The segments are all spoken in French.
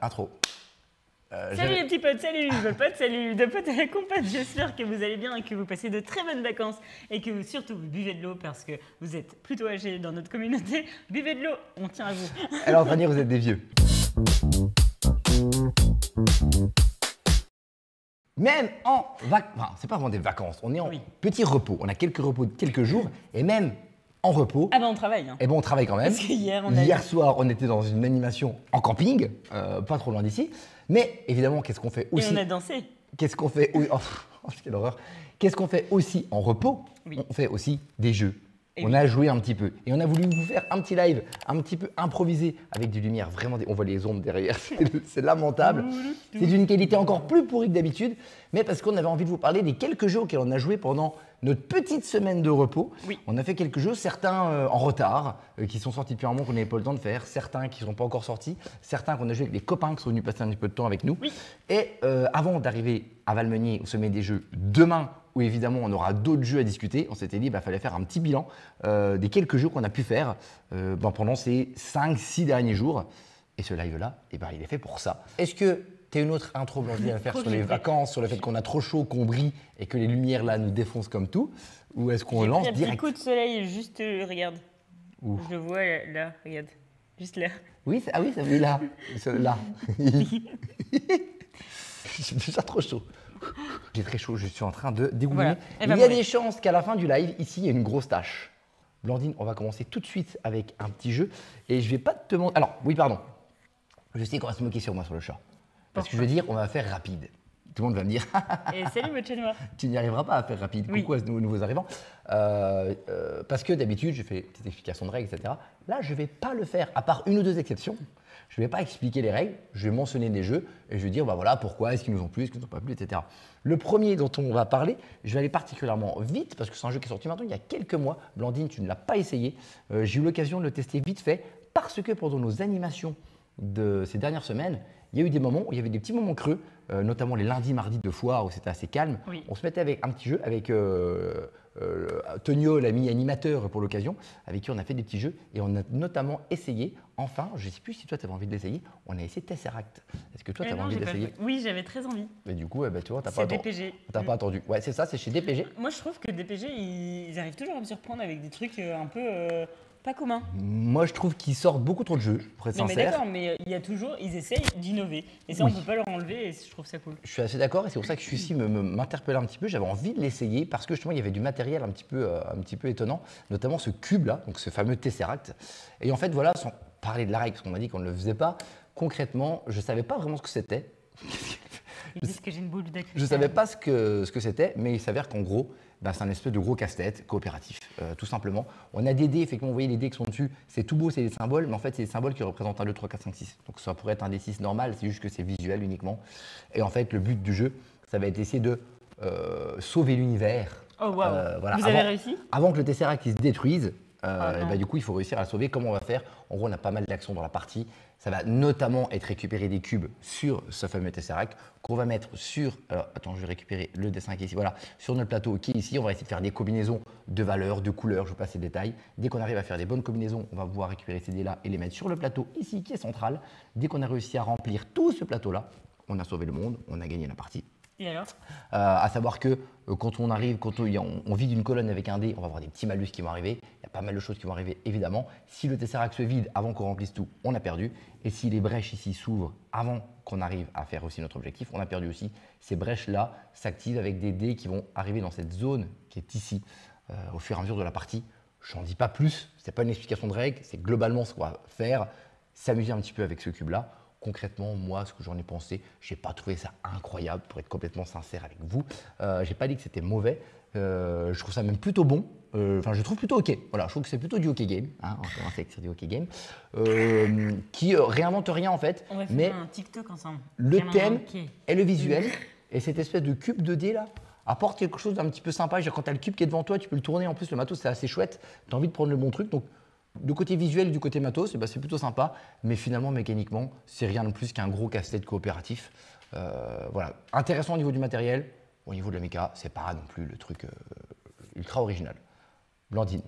intro. Salut les petits potes, salut vos potes, salut de potes et la compagne. J'espère que vous allez bien et que vous passez de très bonnes vacances et que surtout vous buvez de l'eau parce que vous êtes plutôt âgés dans notre communauté. Buvez de l'eau, on tient à vous. Alors, on va dire vous êtes des vieux. Même en vacances, enfin, c'est pas vraiment des vacances, on est en petit repos. On a quelques repos de quelques jours et même en repos. Ah ben on travaille. Hein. Et bon, on travaille quand même. Parce qu'hier, Hier soir, on était dans une animation en camping, pas trop loin d'ici. Mais évidemment, qu'est-ce qu'on fait aussi? Et on a dansé. Qu'est-ce qu'on fait? Oh, quelle horreur. Qu'est-ce qu'on fait aussi en repos? On fait aussi des jeux. Et on a joué un petit peu et on a voulu vous faire un petit live un petit peu improvisé avec des lumières vraiment, on voit les ombres derrière, c'est lamentable. C'est d'une qualité encore plus pourrie que d'habitude, mais parce qu'on avait envie de vous parler des quelques jeux auxquels on a joué pendant notre petite semaine de repos. On a fait quelques jeux, certains en retard, qui sont sortis depuis un moment qu'on n'avait pas le temps de faire, certains qui ne sont pas encore sortis, certains qu'on a joué avec des copains qui sont venus passer un petit peu de temps avec nous. Et avant d'arriver à Valmeunier au sommet des jeux demain, où évidemment on aura d'autres jeux à discuter, on s'était dit qu'il fallait faire un petit bilan des quelques jeux qu'on a pu faire pendant ces 5-6 derniers jours. Et ce live-là, il est fait pour ça. Est-ce que tu as une autre intro, Blandine, à faire sur les vacances, sur le fait qu'on a trop chaud, qu'on brille et que les lumières là nous défoncent comme tout? Ou est-ce qu'on lance direct? Un petit coup de soleil, juste regarde. Où? Je le vois là, regarde. Juste là. Oui, ça fait là. Là. J'ai déjà trop chaud. J'ai très chaud, je suis en train de dégouliner. Il y a des chances qu'à la fin du live, ici, il y ait une grosse tache. Blandine, on va commencer tout de suite avec un petit jeu. Et je vais pas te demander… Alors, oui, pardon. Je sais qu'on va se moquer sur moi sur le chat. Parce que je veux dire, on va faire rapide. Tout le monde va me dire… Et salut, votre chat noir. Tu n'y arriveras pas à faire rapide. Coucou à nos nouveaux arrivants. Parce que d'habitude, je fais une petite explication de règles, etc. Là, je ne vais pas le faire, à part une ou deux exceptions. Je ne vais pas expliquer les règles, je vais mentionner des jeux et je vais dire voilà pourquoi, est-ce qu'ils nous ont plu, est-ce qu'ils nous ont pas plu, etc. Le premier dont on va parler, je vais aller particulièrement vite parce que c'est un jeu qui est sorti maintenant il y a quelques mois. Blandine, tu ne l'as pas essayé. J'ai eu l'occasion de le tester vite fait parce que pendant nos animations de ces dernières semaines, il y a eu des moments où il y avait des petits moments creux, notamment les lundis, mardis de foire où c'était assez calme. On se mettait avec un petit jeu avec Tonio, l'ami animateur pour l'occasion, avec qui on a fait des petits jeux et on a notamment essayé, enfin, je ne sais plus si toi tu avais envie de l'essayer, on a essayé Tesseract. Est-ce que toi tu avais envie d'essayer? Oui, j'avais très envie. Mais du coup, tu vois, tu n'as pas attendu. DPG. T'as pas attendu. Ouais, c'est ça, c'est chez DPG. Moi, je trouve que DPG, ils arrivent toujours à me surprendre avec des trucs un peu pas communs. Moi, je trouve qu'ils sortent beaucoup trop de jeux, pour être sincère. Mais d'accord, mais il y a toujours, ils essayent d'innover. Et ça, on ne peut pas leur enlever et je trouve ça cool. Je suis assez d'accord et c'est pour ça que celui-ci m'interpellait un petit peu. J'avais envie de l'essayer parce que justement, il y avait du matériel un petit peu étonnant, notamment ce cube-là, donc ce fameux Tesseract. Et en fait, voilà, sans parler de la règle, parce qu'on m'a dit qu'on ne le faisait pas, concrètement, je ne savais pas vraiment ce que c'était. Ils disent que j'ai une boule d'accueil. Je ne savais pas ce que c'était, mais il s'avère qu'en gros, c'est un espèce de gros casse-tête coopératif, tout simplement. On a des dés, effectivement, vous voyez les dés qui sont dessus, c'est tout beau, c'est des symboles, mais en fait, c'est des symboles qui représentent 1, 2, 3, 4, 5, 6. Donc ça pourrait être un D6 normal, c'est juste que c'est visuel uniquement. Et en fait, le but du jeu, ça va être d'essayer de sauver l'univers. Oh waouh, voilà, vous avez réussi? Avant que le Tesseract se détruise, du coup, il faut réussir à le sauver. Comment on va faire? En gros, on a pas mal d'actions dans la partie. Ça va notamment être récupérer des cubes sur ce fameux Tesseract qu'on va mettre sur… Alors, attends, je vais récupérer le dessin qui est ici. Voilà, sur notre plateau qui est ici. On va essayer de faire des combinaisons de valeurs, de couleurs. Je vous passe les détails. Dès qu'on arrive à faire des bonnes combinaisons, on va pouvoir récupérer ces dés-là et les mettre sur le plateau ici qui est central. Dès qu'on a réussi à remplir tout ce plateau-là, on a sauvé le monde, on a gagné la partie. Et alors? À savoir que quand on arrive, on vide une colonne avec un dé, on va avoir des petits malus qui vont arriver. Il y a pas mal de choses qui vont arriver, évidemment. Si le Tesseract se vide avant qu'on remplisse tout, on a perdu. Et si les brèches ici s'ouvrent avant qu'on arrive à faire aussi notre objectif, on a perdu aussi. Ces brèches-là s'activent avec des dés qui vont arriver dans cette zone qui est ici, au fur et à mesure de la partie. Je n'en dis pas plus, ce n'est pas une explication de règle, c'est globalement ce qu'on va faire, s'amuser un petit peu avec ce cube-là. Concrètement, moi, ce que j'en ai pensé, je n'ai pas trouvé ça incroyable, pour être complètement sincère avec vous. Je n'ai pas dit que c'était mauvais. Je trouve ça même plutôt bon. Enfin, je trouve plutôt OK. Voilà, je trouve que c'est plutôt du OK game. Hein, on va commencer avec du OK game. Qui réinvente rien en fait. On va faire un TikTok ensemble. Le thème et le visuel et cette espèce de cube 2D là apporte quelque chose d'un petit peu sympa. Quand tu as le cube qui est devant toi, tu peux le tourner. En plus, le matos, c'est assez chouette. Tu as envie de prendre le bon truc. Donc, du côté visuel et du côté matos, c'est plutôt sympa, mais finalement, mécaniquement, c'est rien de plus qu'un gros casse-tête coopératif. Voilà. Intéressant au niveau du matériel, au niveau de la méca, c'est pas non plus le truc ultra original. Blandine,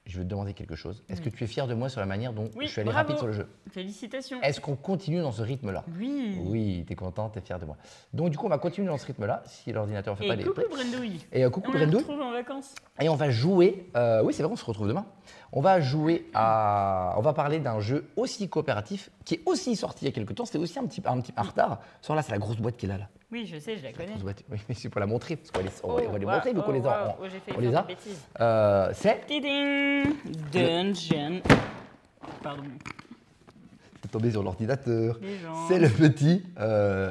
je veux te demander quelque chose. Est-ce que tu es fier de moi sur la manière dont je suis allé bravo. rapide sur le jeu? Félicitations. Est-ce qu'on continue dans ce rythme-là? Oui. Oui, tu es content, tu es fier de moi. Donc du coup, on va continuer dans ce rythme-là, si l'ordinateur ne fait pas les... Coucou Brendouille. Et coucou Brendouille. On Brendo. se retrouve en vacances. Et on va jouer, oui c'est vrai, on se retrouve demain. On va jouer on va parler d'un jeu aussi coopératif, qui est aussi sorti il y a quelques temps, c'était aussi un petit peu en retard. Là, c'est la grosse boîte qui est là. Oui, je sais, je la connais. Oui, mais c'est pour la montrer, parce qu'on va les montrer vu qu'on les a. J'ai fait On les a. des bêtises. C'est Tiding Dungeon. Pardon. c'est tombé sur l'ordinateur. Legends. C'est le petit,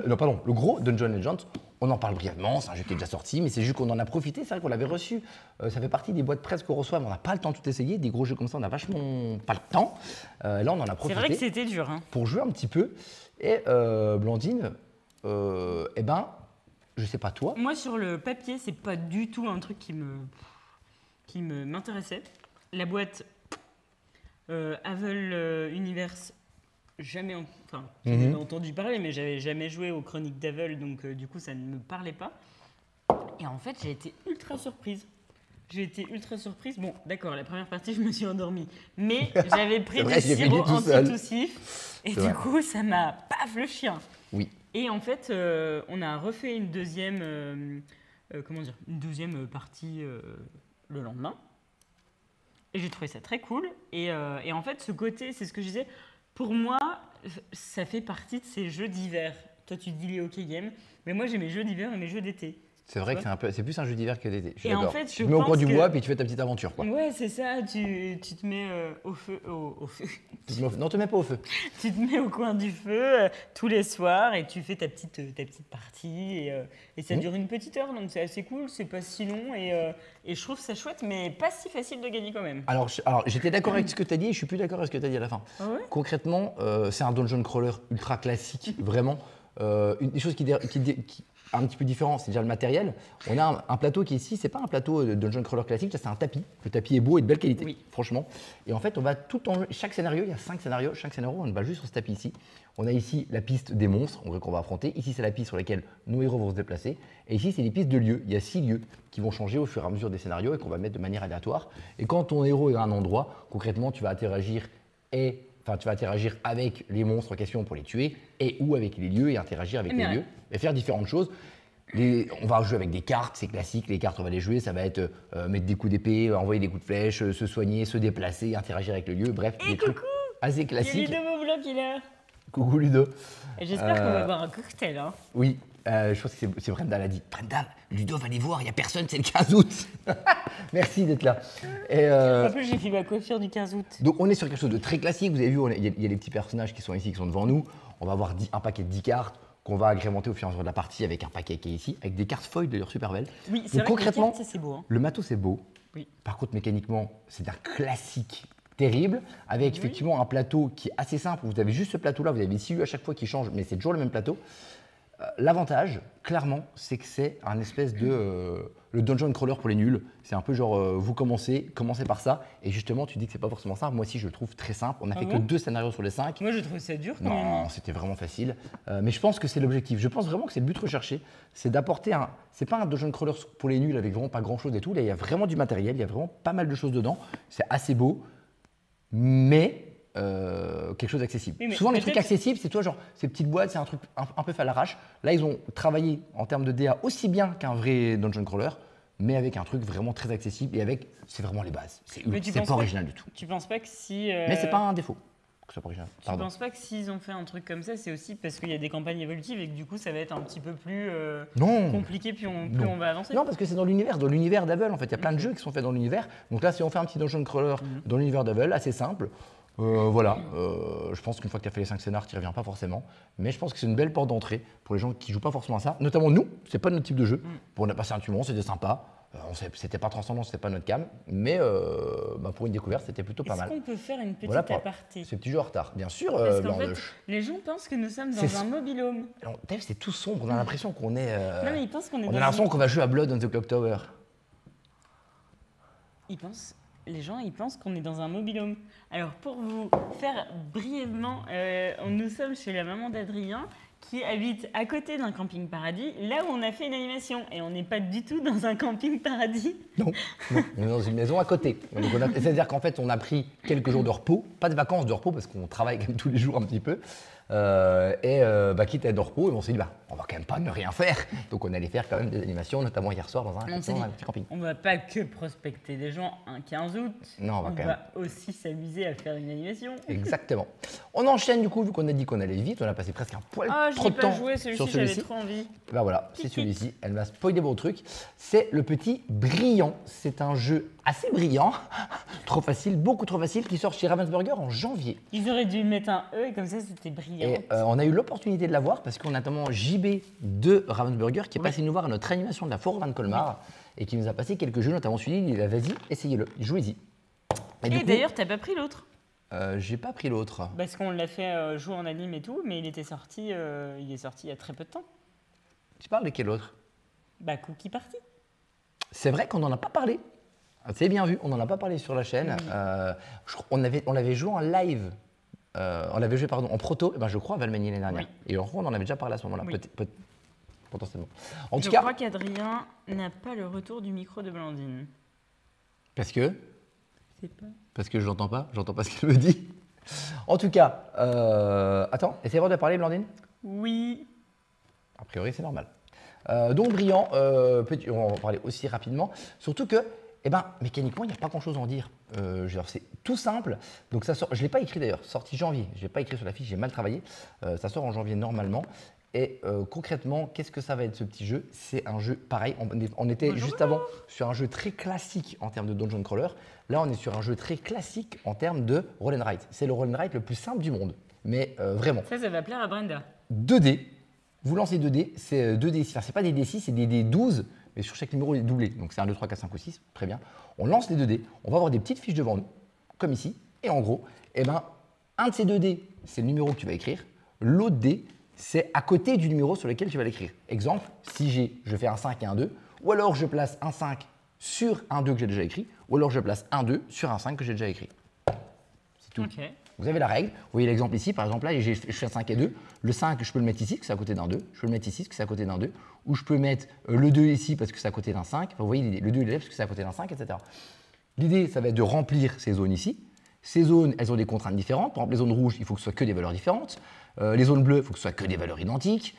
non pardon, le gros Dungeon Legends. On en parle brièvement, c'est un jeu qui est déjà sorti, mais c'est juste qu'on en a profité. C'est vrai qu'on l'avait reçu. Ça fait partie des boîtes presse qu'on reçoit, mais on n'a pas le temps de tout essayer. Des gros jeux comme ça, on n'a vachement pas le temps. Là, on en a profité. C'est vrai que c'était dur. Hein. Pour jouer un petit peu. Et Blandine, eh ben, je sais pas toi. Moi, sur le papier, c'est pas du tout un truc qui m'intéressait. La boîte Avel Universe, jamais entendu parler, mais j'avais jamais joué aux Chroniques d'Avel, donc du coup, ça ne me parlait pas. Et en fait, j'ai été ultra surprise. Bon, d'accord, la première partie, je me suis endormie. Mais j'avais pris des sirops antitussif. Et du coup, ça m'a paf le chien. Oui. Et en fait, on a refait une deuxième, partie le lendemain. Et j'ai trouvé ça très cool. Et en fait, ce côté, c'est ce que je disais, pour moi, ça fait partie de ces jeux d'hiver. Toi, tu dis les hockey games, mais moi, j'ai mes jeux d'hiver et mes jeux d'été. C'est vrai que c'est plus un jeu d'hiver que d'été. Je suis d'accord. En fait, tu te mets au coin du bois puis tu fais ta petite aventure. Quoi. Ouais, c'est ça. Tu te mets au feu. Non, te mets pas au feu. Tu te mets au coin du feu tous les soirs et tu fais ta petite partie. Et ça dure une petite heure, donc c'est assez cool. C'est pas si long et je trouve ça chouette, mais pas si facile de gagner quand même. Alors j'étais d'accord avec ce que tu as dit et je suis plus d'accord avec ce que tu as dit à la fin. Ah ouais. Concrètement, c'est un dungeon crawler ultra classique, vraiment. Une des choses qui un petit peu différent, c'est déjà le matériel. On a un plateau qui est ici, c'est pas un plateau de dungeon crawler classique, c'est un tapis. Le tapis est beau et de belle qualité, franchement. Et en fait, on va chaque scénario, il y a 5 scénarios, chaque scénario, on va juste sur ce tapis ici. On a ici la piste des monstres, qu'on va affronter. Ici, c'est la piste sur laquelle nos héros vont se déplacer. Et ici, c'est les pistes de lieux. Il y a 6 lieux qui vont changer au fur et à mesure des scénarios et qu'on va mettre de manière aléatoire. Et quand ton héros est à un endroit, concrètement, tu vas interagir avec les monstres en question pour les tuer, ou avec les lieux et interagir avec les lieux, et faire différentes choses. On va jouer avec des cartes, c'est classique, les cartes on va les jouer, ça va être mettre des coups d'épée, envoyer des coups de flèche, se soigner, se déplacer, interagir avec le lieu, bref, des trucs assez classiques. Il y a Ludo Bloc, il est là. Coucou Ludo. J'espère qu'on va boire un cocktail. Hein. Oui, je pense que c'est Brendal a dit. Brendal, Ludo va les voir, il n'y a personne, c'est le 15 août. Merci d'être là. En plus, j'ai fait ma coiffure du 15 août. Donc on est sur quelque chose de très classique, vous avez vu, il y a les petits personnages qui sont ici, qui sont devant nous. On va avoir un paquet de 10 cartes qu'on va agrémenter au fur et à mesure de la partie avec un paquet qui est ici, avec des cartes foil d'ailleurs super belles. Oui, c'est vrai concrètement, que c'est beau. Hein. Le matos c'est beau. Oui. Par contre, mécaniquement, c'est un classique terrible, avec effectivement un plateau qui est assez simple. Vous avez juste ce plateau-là, vous avez 6 lieux à chaque fois qui changent, mais c'est toujours le même plateau. L'avantage, clairement, c'est que c'est un espèce de le dungeon crawler pour les nuls. C'est un peu genre, vous commencez par ça, et justement, tu dis que c'est pas forcément simple. Moi aussi, je le trouve très simple. On n'a fait que 2 scénarios sur les 5. Moi, je trouve ça dur quand même. Non, c'était vraiment facile. Mais je pense que c'est l'objectif. Je pense vraiment que c'est le but recherché. C'est d'apporter c'est pas un dungeon crawler pour les nuls avec vraiment pas grand-chose et tout. Là, il y a vraiment du matériel, il y a vraiment pas mal de choses dedans. C'est assez beau, mais quelque chose d'accessible. Oui, souvent, les trucs accessibles, c'est toi, genre, ces petites boîtes, c'est un truc un peu fait à l'arrache. Là, ils ont travaillé en termes de DA aussi bien qu'un vrai dungeon crawler, mais avec un truc vraiment très accessible et c'est vraiment les bases. C'est pas original du tout. Tu penses pas que si. Mais c'est pas un défaut que ce soit pas original. Tu penses pas que s'ils ont fait un truc comme ça, c'est aussi parce qu'il y a des campagnes évolutives et que du coup, ça va être un petit peu plus compliqué, plus on va avancer? Non, parce que c'est dans l'univers d'Avel, en fait. Il y a plein de jeux qui sont faits dans l'univers. Donc là, si on fait un petit dungeon crawler dans l'univers d'Avel, assez simple. Je pense qu'une fois que tu as fait les 5 scénars, tu n'y reviens pas forcément. Mais je pense que c'est une belle porte d'entrée pour les gens qui ne jouent pas forcément à ça. Notamment nous, c'est pas notre type de jeu. On a passé un petit moment, c'était sympa. C'était pas transcendant, c'était pas notre cam. Mais pour une découverte, c'était plutôt pas mal. Est-ce qu'on peut faire une petite aparté? C'est petit jeu en retard, bien sûr. Parce qu'en fait, les gens pensent que nous sommes dans un mobil-home. C'est tout sombre, on a l'impression qu'on est. Non, mais ils pensent qu'on est on a l'impression qu'on va jouer à Blood on the Clock Tower. Les gens, ils pensent qu'on est dans un mobil-home. Alors, pour vous faire brièvement, nous sommes chez la maman d'Adrien qui habite à côté d'un camping paradis, là où on a fait une animation. Et on n'est pas du tout dans un camping paradis. Non, on est dans une maison à côté. C'est-à-dire qu'en fait, on a pris quelques jours de repos, pas de vacances de repos, parce qu'on travaille quand même tous les jours un petit peu. Quitte à être de repos, et on s'est dit, on va quand même pas ne rien faire. Donc on allait faire quand même des animations, notamment hier soir dans un petit camping. On va pas que prospecter des gens un 15 août. Non, on va aussi s'amuser à faire une animation. Exactement. On enchaîne du coup, vu qu'on a dit qu'on allait vite, on a passé presque un poil trop de temps sur celui-ci. J'avais trop envie. Voilà, c'est celui-ci. Elle m'a spoilé mon truc. C'est le petit Brillant. C'est un jeu assez brillant, trop facile, beaucoup trop facile, qui sort chez Ravensburger en janvier. Ils auraient dû mettre un E et comme ça c'était brillant. Et on a eu l'opportunité de la voir parce qu'on a notamment JB de Ravensburger qui est passé nous voir à notre animation de la Foire Van Colmar et qui nous a passé quelques jeux, notamment celui-là. Il a vas-y, essayez-le, jouez-y. Et d'ailleurs, t'as pas pris l'autre? J'ai pas pris l'autre. Parce qu'on l'a fait jouer en anime et tout, mais il est sorti il y a très peu de temps. Tu parles de quel autre? Cookie Party. C'est vrai qu'on n'en a pas parlé. C'est bien vu, on n'en a pas parlé sur la chaîne. On l'avait joué en live. On l'avait joué en proto, je crois, à Valmeny l'année dernière. Et en gros, on en avait déjà parlé à ce moment-là, potentiellement. Je crois qu'Adrien n'a pas le retour du micro de Blandine. Parce que Je sais pas. Parce que je l'entends pas ce qu'elle me dit. En tout cas, attends, essayez de parler, Blandine. Oui. A priori, c'est normal. Donc, Brillant, on va en parler aussi rapidement. Surtout que, mécaniquement, il n'y a pas grand-chose à en dire. C'est tout simple. Donc, ça sort, je ne l'ai pas écrit d'ailleurs, sorti janvier. Je ne l'ai pas écrit sur la fiche, j'ai mal travaillé. Ça sort en janvier normalement. Et concrètement, qu'est-ce que ça va être ce petit jeu? C'est un jeu pareil. On était juste avant sur un jeu très classique en termes de dungeon crawler. Là, on est sur un jeu très classique en termes de roll and write. C'est le roll and write le plus simple du monde. Mais vraiment. Ça va plaire à Brenda. 2D. Vous lancez 2D. C'est 2D. Enfin, c'est pas des D6, c'est des D12. Mais sur chaque numéro, il est doublé. Donc c'est 1, 2, 3, 4, 5 ou 6. Très bien. On lance les 2D. On va avoir des petites fiches devant nous, comme ici. Et en gros, un de ces 2D, c'est le numéro que tu vas écrire. L'autre D, c'est à côté du numéro sur lequel tu vas l'écrire. Exemple, si je fais un 5 et un 2, ou alors je place un 5 sur un 2 que j'ai déjà écrit, ou alors je place un 2 sur un 5 que j'ai déjà écrit. C'est tout. Okay. Vous avez la règle. Vous voyez l'exemple ici. Par exemple, là, je fais un 5 et 2. Le 5, je peux le mettre ici, parce que c'est à côté d'un 2. Je peux le mettre ici, parce que c'est à côté d'un 2. Ou je peux mettre le 2 ici, parce que c'est à côté d'un 5. Enfin, vous voyez l'idée. Le 2, il est là, parce que c'est à côté d'un 5, etc. L'idée, ça va être de remplir ces zones ici. Ces zones, elles ont des contraintes différentes. Par exemple, les zones rouges, il faut que ce soit que des valeurs différentes. Les zones bleues, il faut que ce soit que des valeurs identiques.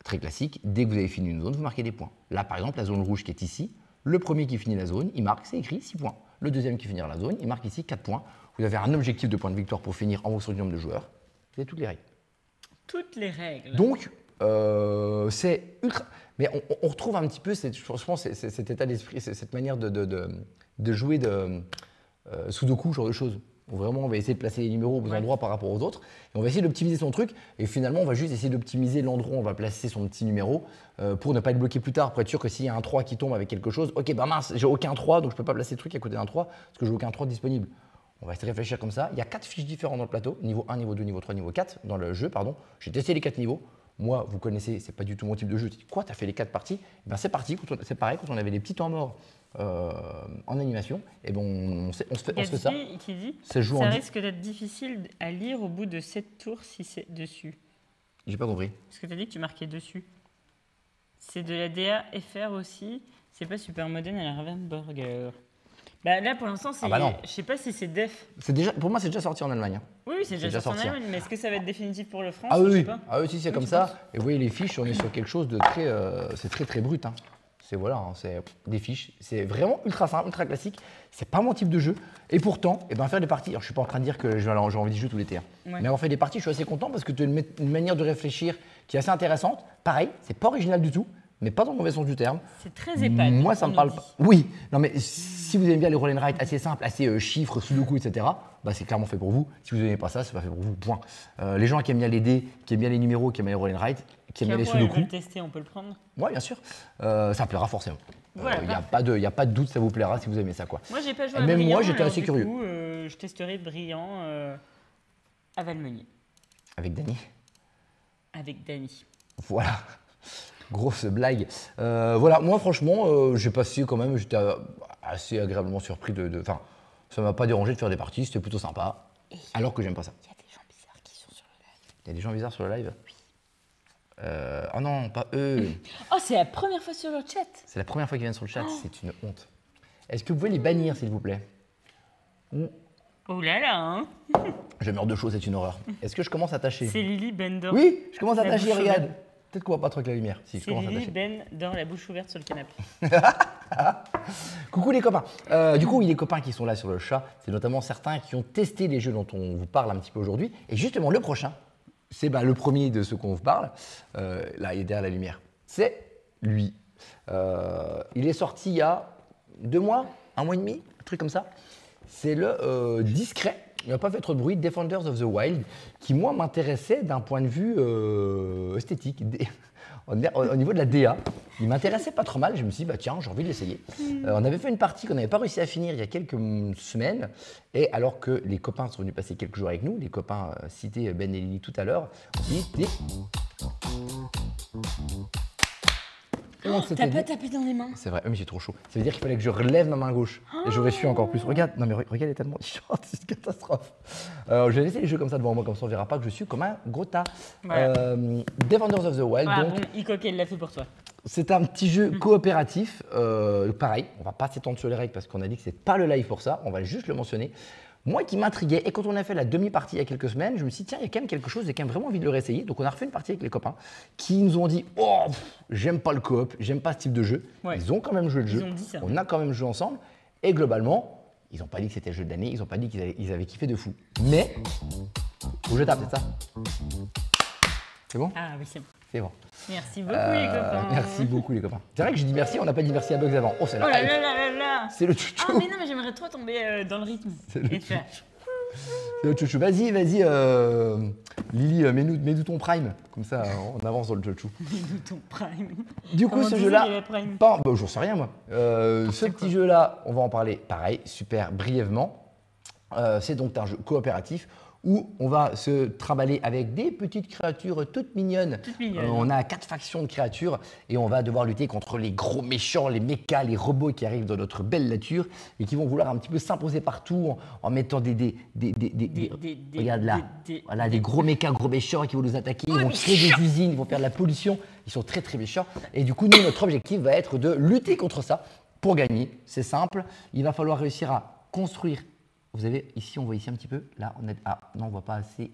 Très classique. Dès que vous avez fini une zone, vous marquez des points. Là, par exemple, la zone rouge qui est ici, le premier qui finit la zone, il marque, c'est écrit 6 points. Le deuxième qui finit la zone, il marque ici 4 points. Vous avez un objectif de points de victoire pour finir en fonction du nombre de joueurs. Vous avez toutes les règles. Toutes les règles. Donc, c'est ultra. Mais on retrouve un petit peu, je pense, cet état d'esprit, cette manière de jouer de Sudoku, ce genre de choses. Où vraiment, on va essayer de placer les numéros aux endroits par rapport aux autres. Et on va essayer d'optimiser son truc. Et finalement, on va juste essayer d'optimiser l'endroit où on va placer son petit numéro pour ne pas être bloqué plus tard. Pour être sûr que s'il y a un 3 qui tombe avec quelque chose, ok, mince, j'ai aucun 3, donc je ne peux pas placer le truc à côté d'un 3 parce que j'ai aucun 3 disponible. On va essayer de réfléchir comme ça. Il y a 4 fiches différentes dans le plateau, niveau 1, niveau 2, niveau 3, niveau 4, dans le jeu, pardon. J'ai testé les 4 niveaux. Moi, vous connaissez, c'est pas du tout mon type de jeu. Quoi, t'as fait les 4 parties? C'est parti. C'est pareil, quand on avait des petits temps morts en animation, on se fait ça. Qui dit ça risque d'être difficile à lire au bout de 7 tours si c'est dessus. J'ai pas compris. Parce que tu as dit que tu marquais dessus. C'est de la DA FR aussi. C'est pas super moderne à la Ravensburger. Là, pour l'instant, c'est. Je sais pas si c'est def. Pour moi, c'est déjà sorti en Allemagne. Oui, c'est déjà sorti en Allemagne. Mais est-ce que ça va être définitif pour le France? Ah oui, je sais pas. Si, c'est comme ça. Et vous voyez les fiches, on est sur quelque chose de très. C'est très très brut. Hein. C'est des fiches. C'est vraiment ultra simple, ultra classique. C'est pas mon type de jeu. Et pourtant, faire des parties. Alors, je suis pas en train de dire que j'ai envie de jouer tout l'été. Ouais. Mais on fait des parties, je suis assez content parce que tu as une manière de réfléchir qui est assez intéressante. Pareil, c'est pas original du tout, mais pas dans le mauvais sens du terme. C'est très épate. Moi, ça me parle pas. Oui, non, mais si vous aimez bien les roll and write assez simples, assez chiffres, sudoku, etc., c'est clairement fait pour vous. Si vous n'aimez pas ça, c'est pas fait pour vous. Point. Les gens qui aiment bien les dés, qui aiment bien les numéros, qui aiment bien les roll and write, qui aiment bien les sudoku. Le tester, on peut le prendre. Oui, bien sûr. Ça plaira forcément. Il n'y a pas de doute, ça vous plaira si vous aimez ça, quoi. Moi, j'ai pas joué à Même Brillant. Moi, j'étais assez curieux. Coup, je testerai Brillant à Valmeny. Avec Dany. Avec Dany. Voilà. Grosse blague. Voilà, moi franchement, j'ai passé quand même, j'étais assez agréablement surpris Enfin, ça m'a pas dérangé de faire des parties, c'était plutôt sympa. Alors que j'aime pas ça. Il y a des gens bizarres qui sont sur le live. Il y a des gens bizarres sur le live? Oui. Oh non, pas eux. Oh, c'est la première fois sur le chat. C'est la première fois qu'ils viennent sur le chat, c'est une honte. Est-ce que vous pouvez les bannir, s'il vous plaît? Oh là là, hein. Je meurs de chaud, c'est une horreur. Est-ce que je commence à tâcher? C'est Lily Ben dans Oui, je commence à la tâcher, bouche regarde. ouverte. Peut-être qu'on va pas trop avec la lumière. Si, je C'est commence à Lily tâcher. Ben dans la bouche ouverte sur le canapé. Coucou les copains. Du coup, oui, les copains qui sont là sur le chat, c'est notamment certains qui ont testé les jeux dont on vous parle un petit peu aujourd'hui. Et justement, le prochain, c'est le premier de ceux qu'on vous parle. Là, il est derrière la lumière. C'est lui. Il est sorti il y a 2 mois, 1 mois et demi, un truc comme ça. C'est le discret, il n'a pas fait trop de bruit, Defenders of the Wild, qui moi m'intéressait d'un point de vue esthétique. Au niveau de la DA, il m'intéressait pas trop mal. Je me suis dit, tiens, j'ai envie de l'essayer. On avait fait une partie qu'on n'avait pas réussi à finir il y a quelques semaines. Et alors que les copains sont venus passer quelques jours avec nous, les copains cités Ben et Lily tout à l'heure, T'as pas tapé dans les mains? C'est vrai, mais j'ai trop chaud. Ça veut dire qu'il fallait que je relève ma main gauche. Et j'aurais su encore plus. Regarde, non mais regarde l'état de mon t-shirt, c'est une catastrophe. Je vais laisser les jeux comme ça devant moi, comme ça on verra pas que je suis comme un gros tas. Voilà. Defenders of the Wild, donc. Bon, Icoque, il l'a fait pour toi. C'est un petit jeu coopératif. Pareil, on va pas s'étendre sur les règles parce qu'on a dit que c'est pas le live pour ça. On va juste le mentionner. Moi qui m'intriguais, et quand on a fait la demi-partie il y a quelques semaines, je me suis dit, tiens, il y a quand même quelque chose, j'ai quand même vraiment envie de le réessayer. Donc on a refait une partie avec les copains qui nous ont dit, oh, j'aime pas le coop, j'aime pas ce type de jeu. Ouais. Ils ont quand même joué le jeu. Ils ont dit ça. On a quand même joué ensemble. Et globalement, ils n'ont pas dit que c'était le jeu de l'année, ils n'ont pas dit qu'ils avaient kiffé de fou. Mais, où je tape, c'est ça? C'est bon? Ah oui, c'est bon. C'est bon. Merci beaucoup les copains. Merci beaucoup les copains. C'est vrai que j'ai dit merci, on n'a pas dit merci à Bugs avant. Oh, c'est Oh là la là là là là. C'est le chouchou. Ah mais non, mais j'aimerais trop tomber dans le rythme. Et faire... C'est le chouchou. Vas-y, Lily, mets-nous ton prime. Comme ça, on avance dans le chouchou. Mets-nous ton prime. Du coup, Comment ce on dit, jeu-là, il y a prime j'en sais rien moi. Ce petit jeu-là, on va en parler pareil, super brièvement. C'est donc un jeu coopératif où on va se trimballer avec des petites créatures toutes mignonnes. On a 4 factions de créatures et on va devoir lutter contre les gros méchants, les mechas, les robots qui arrivent dans notre belle nature et qui vont vouloir un petit peu s'imposer partout en mettant regarde là, voilà, des gros mechas, gros méchants qui vont nous attaquer, ils vont créer des usines, ils vont faire de la pollution, ils sont très très méchants. Et du coup, nous, notre objectif va être de lutter contre ça pour gagner. C'est simple, il va falloir réussir à construire. Vous avez ici, on voit ici un petit peu. Là, on est. Ah non, on voit pas assez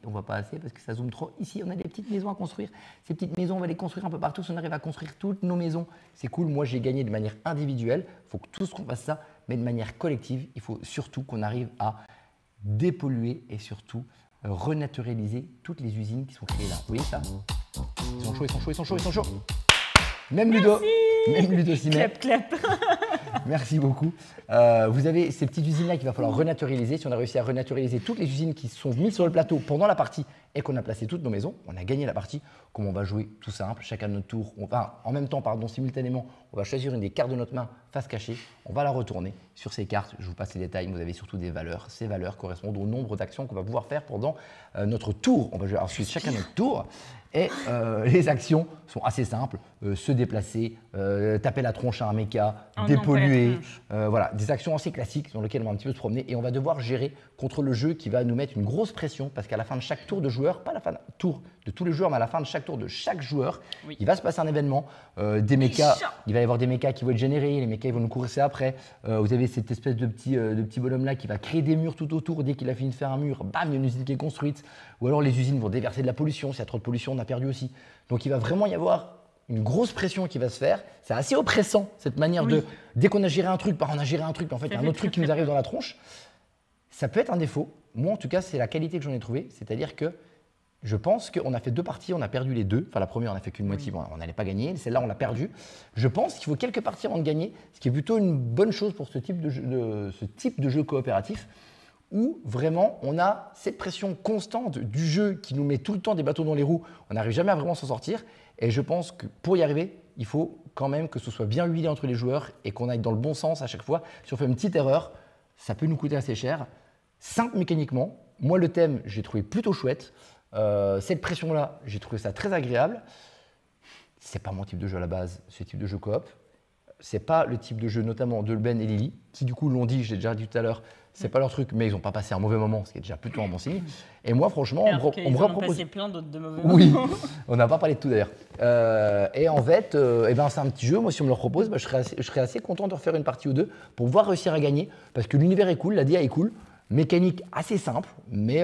parce que ça zoome trop. Ici, on a des petites maisons à construire. Ces petites maisons, on va les construire un peu partout. Si on arrive à construire toutes nos maisons, c'est cool. Moi, j'ai gagné de manière individuelle. Il faut que tous qu'on fasse ça, mais de manière collective. Il faut surtout qu'on arrive à dépolluer et surtout renaturaliser toutes les usines qui sont créées là. Vous voyez ça? Ils sont chauds, ils sont chauds, ils sont chauds, ils sont chauds. Même Ludo. Même Ludo s'y met. Clap, clap. Merci beaucoup. Vous avez ces petites usines-là qu'il va falloir renaturaliser. Si on a réussi à renaturaliser toutes les usines qui sont mises sur le plateau pendant la partie et qu'on a placé toutes nos maisons, on a gagné la partie. Comment on va jouer? Tout simple, chacun de notre tour. En même temps, simultanément, on va choisir une des cartes de notre main face cachée. On va la retourner. Sur ces cartes, je vous passe les détails, vous avez surtout des valeurs. Ces valeurs correspondent au nombre d'actions qu'on va pouvoir faire pendant notre tour. On va jouer ensuite chacun notre tour. Et les actions sont assez simples, se déplacer, taper la tronche à un méca, dépolluer, voilà, des actions assez classiques dans lesquelles on va un petit peu se promener et on va devoir gérer contre le jeu qui va nous mettre une grosse pression parce qu'à la fin de chaque tour de joueur, pas à la fin de tour de tous les joueurs, mais à la fin de chaque tour de chaque joueur, il va se passer un événement, des mécas, il va y avoir des mécas qui vont être générés, les mécas ils vont nous courir après, vous avez cette espèce de petit bonhomme là qui va créer des murs tout autour, dès qu'il a fini de faire un mur, bam, il y a une usine qui est construite, ou alors les usines vont déverser de la pollution, s'il y a trop de pollution, on a perdu aussi. Donc il va vraiment y avoir une grosse pression qui va se faire. C'est assez oppressant, cette manière de, dès qu'on a géré un truc, on a géré un truc, en fait, il y a un autre truc qui nous arrive dans la tronche. Ça peut être un défaut. Moi, en tout cas, c'est la qualité que j'en ai trouvée. C'est-à-dire que je pense qu'on a fait 2 parties, on a perdu les 2. Enfin, la première, on n'a fait qu'une moitié, on n'allait pas gagner. Celle-là, on l'a perdue. Je pense qu'il faut quelques parties avant de gagner, ce qui est plutôt une bonne chose pour ce type de jeu coopératif, où vraiment on a cette pression constante du jeu qui nous met tout le temps des bâtons dans les roues. On n'arrive jamais à vraiment s'en sortir. Et je pense que pour y arriver, il faut quand même que ce soit bien huilé entre les joueurs et qu'on aille dans le bon sens à chaque fois. Si on fait une petite erreur, ça peut nous coûter assez cher. Simple mécaniquement. Moi, le thème, j'ai trouvé plutôt chouette. Cette pression-là, j'ai trouvé ça très agréable. C'est pas mon type de jeu à la base, ce type de jeu coop. C'est pas le type de jeu notamment de Ben et Lily, qui du coup l'ont dit, je l'ai déjà dit tout à l'heure, c'est pas leur truc, mais ils n'ont pas passé un mauvais moment, ce qui est déjà plutôt un bon signe. Et moi, franchement, on me propose passé plein d'autres de mauvais moments. Oui, on n'a pas parlé de tout d'ailleurs. Et en fait, c'est un petit jeu. Moi, si on me le propose, je serais assez content de refaire une partie ou deux pour pouvoir réussir à gagner, parce que l'univers est cool, la DA est cool. Mécanique assez simple, mais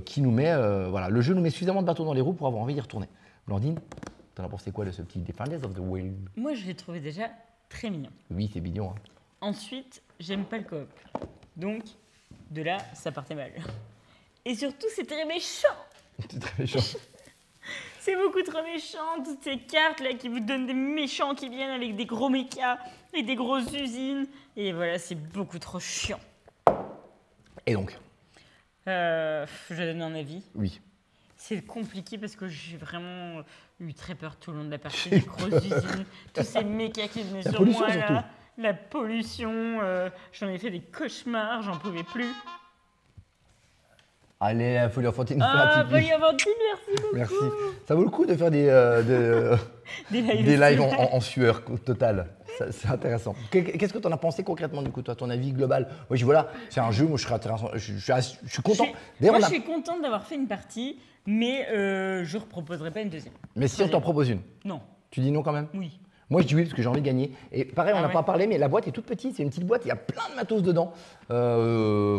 qui nous met, le jeu nous met suffisamment de bâtons dans les roues pour avoir envie d'y retourner. Blandine, t'en as pensé quoi de ce petit Defenders of the Wild? Moi, je l'ai trouvé déjà très mignon. Oui, c'est mignon. Hein. Ensuite, j'aime pas le coop. Donc, de là, ça partait mal. Et surtout, c'est très méchant. C'est très méchant. C'est beaucoup trop méchant, toutes ces cartes là qui vous donnent des méchants qui viennent avec des gros mécas et des grosses usines. Et voilà, c'est beaucoup trop chiant. Et donc je donne un avis. Oui. C'est compliqué parce que j'ai vraiment eu très peur tout le long de la partie. Les grosses usines, tous ces mécas qui venaient sur moi là. La pollution, j'en ai fait des cauchemars, j'en pouvais plus. Allez, la folie enfantine. Folie enfantine, merci beaucoup. Merci. Ça vaut le coup de faire des lives en sueur totale. C'est intéressant. Qu'est-ce que tu en as pensé concrètement du coup, toi, ton avis global? Oui, voilà, c'est un jeu, moi je serais intéressant. Je suis content. Moi, je suis contente d'avoir fait une partie, mais je ne reproposerai pas une deuxième. Mais si on t'en propose une? Non. Tu dis non quand même? Oui. Moi, je dis oui parce que j'ai envie de gagner. Et pareil, on n'a pas parlé, mais la boîte est toute petite. C'est une petite boîte, il y a plein de matos dedans.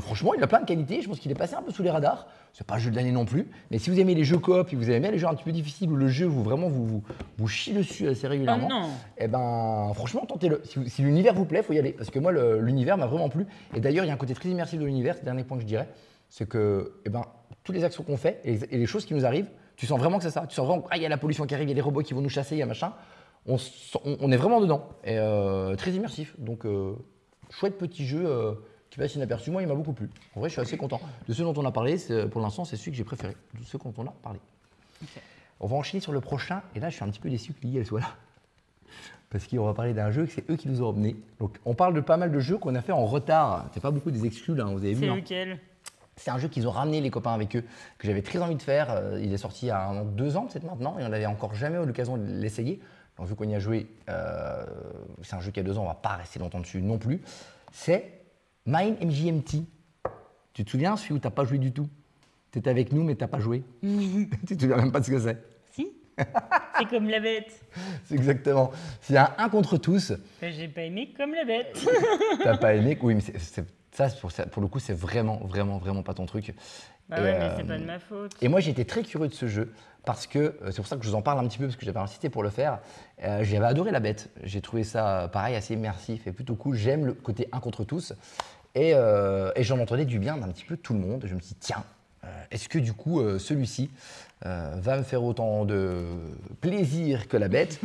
Franchement, il a plein de qualités. Je pense qu'il est passé un peu sous les radars. C'est pas le jeu de l'année non plus. Mais si vous aimez les jeux coop, si vous aimez les jeux un petit peu difficiles où le jeu vous chie dessus assez régulièrement, eh ben, franchement, tentez-le. Si l'univers vous plaît, il faut y aller. Parce que moi, l'univers m'a vraiment plu. Et d'ailleurs, il y a un côté très immersif de l'univers. C'est le dernier point que je dirais. C'est que toutes les actions qu'on fait et les choses qui nous arrivent, tu sens vraiment que c'est ça. Tu sens vraiment qu'il y a la pollution qui arrive, il y a les robots qui vont nous chasser, il y a machin. On est vraiment dedans et très immersif. Donc, chouette petit jeu qui passe inaperçu. Moi, il m'a beaucoup plu. En vrai, je suis assez content. De ceux dont on a parlé, pour l'instant, c'est celui que j'ai préféré. De ceux dont on a parlé. Okay. On va enchaîner sur le prochain. Et là, je suis un petit peu déçu que Lily, elle soit là. Parce qu'on va parler d'un jeu que c'est eux qui nous ont emmenés. Donc, on parle de pas mal de jeux qu'on a fait en retard. C'est pas beaucoup des exclus, là, vous avez vu. C'est lequel? C'est un jeu qu'ils ont ramené les copains avec eux, que j'avais très envie de faire. Il est sorti il y a 2 ans, peut-être maintenant, et on n'avait encore jamais eu l'occasion de l'essayer. Alors, vu qu'on y a joué, c'est un jeu qui a 2 ans, on ne va pas rester longtemps dessus non plus. C'est Mine MGMT. Tu te souviens, celui où tu n'as pas joué du tout? Tu étais avec nous, mais tu n'as pas joué. Tu ne te souviens même pas de ce que c'est? Si. C'est comme la bête. C'est exactement. C'est un contre tous. J'ai pas aimé comme la bête. T'as pas aimé? Oui, mais ça, pour le coup, c'est vraiment pas ton truc. Bah ouais, mais c'est pas de ma faute. Et moi, j'ai été très curieux de ce jeu parce que, c'est pour ça que je vous en parle un petit peu, parce que j'avais insisté pour le faire. J'avais adoré la bête. J'ai trouvé ça, pareil, assez immersif et plutôt cool. J'aime le côté un contre tous. Et j'en entendais du bien d'un petit peu tout le monde. Je me suis dit, tiens, est-ce que du coup, celui-ci va me faire autant de plaisir que la bête?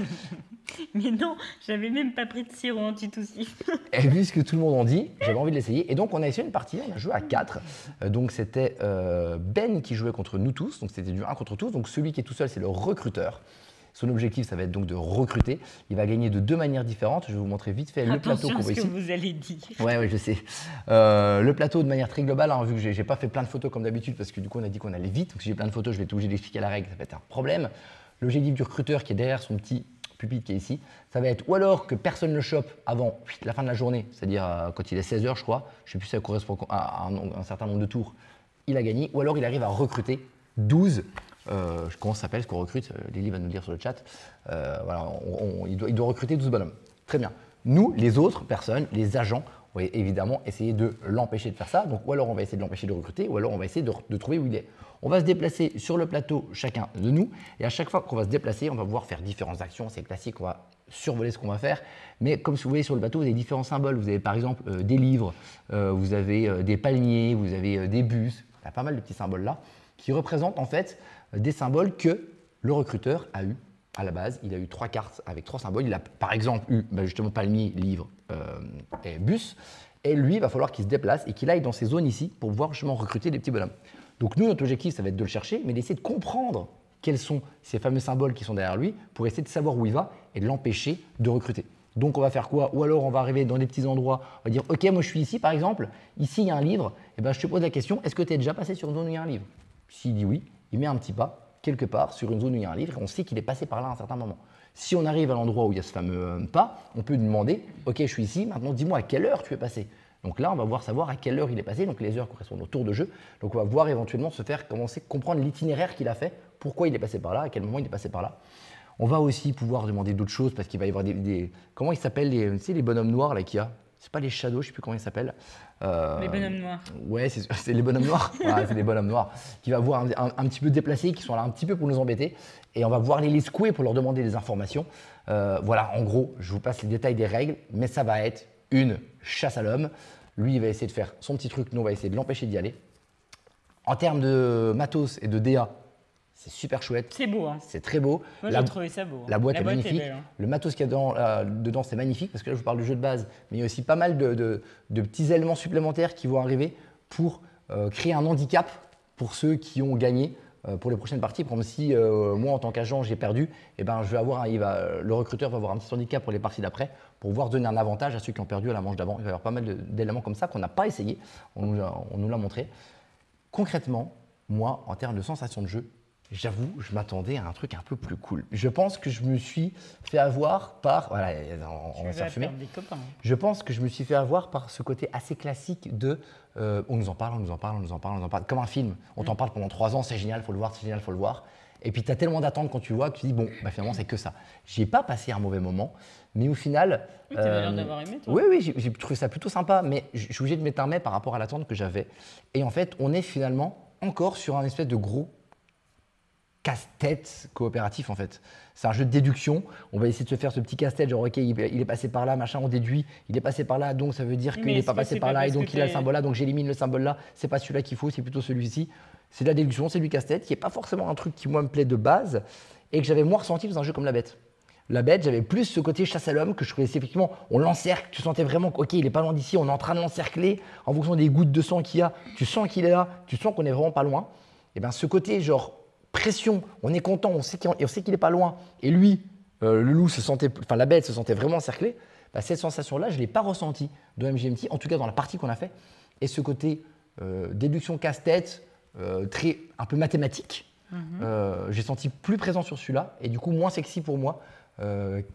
Mais non, j'avais même pas pris de sirop anti-toussif. Et vu ce que tout le monde en dit, j'avais envie de l'essayer. Et donc, on a essayé une partie, on a joué à 4. Donc, c'était Ben qui jouait contre nous tous. Donc, c'était du 1 contre tous. Donc, celui qui est tout seul, c'est le recruteur. Son objectif, ça va être donc de recruter. Il va gagner de 2 manières différentes. Je vais vous montrer vite fait le plateau qu'on voit ici. Attention à ce que vous allez dire. Ouais, je sais. Le plateau de manière très globale, hein, vu que j'ai pas fait plein de photos comme d'habitude, parce que du coup, on a dit qu'on allait vite. Donc, si j'ai plein de photos, je vais être obligé d'expliquer la règle. Ça va être un problème. L'objectif du recruteur qui est derrière son petit pupitre qui est ici, ça va être ou alors que personne ne le chope avant la fin de la journée, c'est-à-dire quand il est 16h, je crois, je ne sais plus si ça correspond à un certain nombre de tours, il a gagné, ou alors il arrive à recruter 12, comment ça s'appelle ce qu'on recrute, Lily va nous le dire sur le chat, voilà, il doit recruter 12 bonhommes. Très bien. Nous, les autres personnes, les agents, on va évidemment essayer de l'empêcher de faire ça, donc ou alors on va essayer de l'empêcher de recruter, ou alors on va essayer de trouver où il est. On va se déplacer sur le plateau, chacun de nous, et à chaque fois qu'on va se déplacer, on va pouvoir faire différentes actions. C'est classique, on va survoler ce qu'on va faire. Mais comme vous voyez sur le plateau, vous avez différents symboles. Vous avez par exemple des livres, vous avez des palmiers, vous avez des bus. Il y a pas mal de petits symboles là qui représentent en fait des symboles que le recruteur a eu à la base. Il a eu 3 cartes avec 3 symboles. Il a par exemple eu justement palmier, livre et bus. Et lui, il va falloir qu'il se déplace et qu'il aille dans ces zones ici pour pouvoir justement recruter des petits bonhommes. Donc nous, notre objectif, ça va être de le chercher, mais d'essayer de comprendre quels sont ces fameux symboles qui sont derrière lui pour essayer de savoir où il va et de l'empêcher de recruter. Donc on va faire quoi? Ou alors on va arriver dans des petits endroits, on va dire ok, moi je suis ici par exemple, ici il y a un livre, et ben je te pose la question, est-ce que tu es déjà passé sur une zone où il y a un livre? S'il dit oui, il met un petit pas quelque part sur une zone où il y a un livre et on sait qu'il est passé par là à un certain moment. Si on arrive à l'endroit où il y a ce fameux pas, on peut lui demander ok, je suis ici, maintenant dis-moi à quelle heure tu es passé. Donc là, on va voir savoir à quelle heure il est passé. Donc les heures correspondent au tour de jeu. Donc on va voir éventuellement se faire commencer, comprendre l'itinéraire qu'il a fait, pourquoi il est passé par là, à quel moment il est passé par là. On va aussi pouvoir demander d'autres choses parce qu'il va y avoir comment ils s'appellent les bonhommes noirs là qu'il y a. C'est pas les shadows, je sais plus comment ils s'appellent. Les bonhommes noirs. Ouais, c'est les bonhommes noirs. Voilà, c'est les bonhommes noirs qui va voir un petit peu déplacés, qui sont là un petit peu pour nous embêter. Et on va voir les secouer pour leur demander des informations. Voilà, en gros, je vous passe les détails des règles, mais ça va être une chasse à l'homme. Lui, il va essayer de faire son petit truc, nous, on va essayer de l'empêcher d'y aller. En termes de matos et de DA, c'est super chouette. C'est beau, hein. C'est très beau. Moi, j'ai trouvé ça beau. La boîte est magnifique. Belle, hein. Le matos qu'il y a dedans, c'est magnifique parce que là, je vous parle du jeu de base, mais il y a aussi pas mal de petits éléments supplémentaires qui vont arriver pour créer un handicap pour ceux qui ont gagné pour les prochaines parties. Par exemple, si moi, en tant qu'agent, j'ai perdu, eh ben, je vais avoir le recruteur va avoir un petit handicap pour les parties d'après pour pouvoir donner un avantage à ceux qui ont perdu à la manche d'avant. Il va y avoir pas mal d'éléments comme ça qu'on n'a pas essayé. On nous l'a montré. Concrètement, moi, en termes de sensation de jeu, j'avoue, je m'attendais à un truc un peu plus cool. Je pense que je me suis fait avoir par… Voilà, on va se faire fumer. Je pense que je me suis fait avoir par ce côté assez classique de on nous en parle, on nous en parle, on nous en parle, on nous en parle. Comme un film, on t'en parle pendant 3 ans, c'est génial, faut le voir, c'est génial, faut le voir. Et puis tu as tellement d'attentes quand tu vois que tu dis bon, bah, finalement c'est que ça. J'ai pas passé un mauvais moment, mais au final… Oui, tu avais l'air d'avoir aimé toi. Oui, j'ai trouvé ça plutôt sympa, mais je suis obligé de mettre un mais par rapport à l'attente que j'avais. Et en fait, on est finalement encore sur un espèce de gros casse-tête coopératif en fait. C'est un jeu de déduction. On va essayer de se faire ce petit casse-tête, genre ok, il est passé par là, machin, on déduit, il est passé par là, donc ça veut dire qu'il n'est pas passé par là et donc il a le symbole là, donc j'élimine le symbole là, c'est pas celui-là qu'il faut, c'est plutôt celui-ci. C'est de la déduction, c'est du casse-tête, qui n'est pas forcément un truc qui moi me plaît de base et que j'avais moins ressenti dans un jeu comme La Bête. La Bête, j'avais plus ce côté chasse à l'homme que je trouvais effectivement, on l'encercle, tu sentais vraiment ok, il est pas loin d'ici, on est en train de l'encercler, en fonction des gouttes de sang qu'il y a, tu sens qu'il est là, tu sens qu'on est vraiment pas loin. Et bien ce côté genre pression, on est content, on sait qu'il n'est pas loin. Et lui, le loup la bête se sentait vraiment encerclée. Bah, cette sensation-là, je ne l'ai pas ressentie de MGMT, en tout cas dans la partie qu'on a fait. Et ce côté déduction casse-tête, un peu mathématique, j'ai senti plus présent sur celui-là et du coup moins sexy pour moi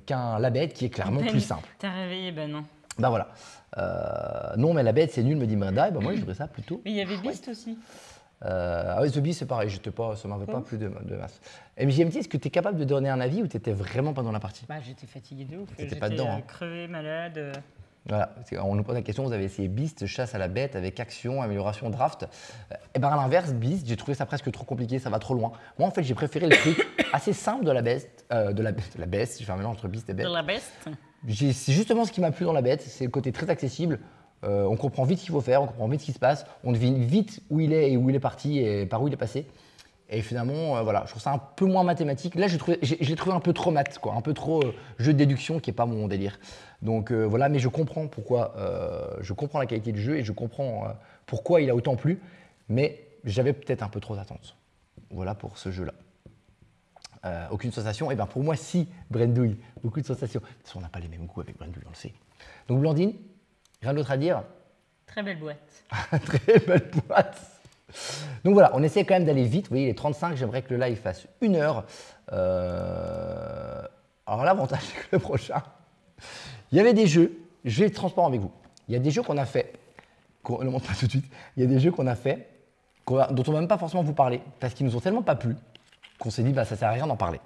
qu'un La Bête qui est clairement plus simple. T'as réveillé, ben non. Bah voilà. Non, mais La Bête c'est nul, me dit Brenda. Et bah, moi, je voudrais ça plutôt. Mais il y avait Beast aussi. Ah oui, The Beast, c'est pareil, ça ne m'avait pas plu de masse. MJMT, est-ce que tu es capable de donner un avis ou tu n'étais vraiment pas dans la partie? Bah, j'étais fatigué de ouf. J'étais pas dedans. Crevé, malade. Voilà, on nous pose la question, vous avez essayé Beast, chasse à la bête avec action, amélioration, draft. Et bien à l'inverse, Beast, j'ai trouvé ça presque trop compliqué, ça va trop loin. Moi en fait, j'ai préféré le truc assez simple de la bête, j'ai fait un mélange entre Beast et bête. De la bête. C'est justement ce qui m'a plu dans la bête, c'est le côté très accessible. On comprend vite ce qu'il faut faire, on comprend vite ce qui se passe, on devine vite où il est et où il est parti et par où il est passé. Et finalement, voilà, je trouve ça un peu moins mathématique. Là, je l'ai trouvé un peu trop maths, quoi, un peu trop jeu de déduction qui n'est pas mon délire. Donc voilà, mais je comprends pourquoi, je comprends la qualité du jeu et je comprends pourquoi il a autant plu, mais j'avais peut-être un peu trop d'attentes. Voilà pour ce jeu-là. Aucune sensation. Et bien pour moi, si, Brendouille, beaucoup de sensations. De toute façon, on n'a pas les mêmes goûts avec Brendouille, on le sait. Donc Blandine, rien d'autre à dire? Très belle boîte. Très belle boîte. Donc voilà, on essaie quand même d'aller vite. Vous voyez, il est 35, j'aimerais que le live fasse 1 heure. Alors l'avantage, c'est que le prochain, il y avait des jeux, je vais être transparent avec vous. Il y a des jeux qu'on a fait, on ne montre pas tout de suite, il y a des jeux qu'on a fait, dont on ne va même pas forcément vous parler, parce qu'ils nous ont tellement pas plu, qu'on s'est dit, bah, ça ne sert à rien d'en parler.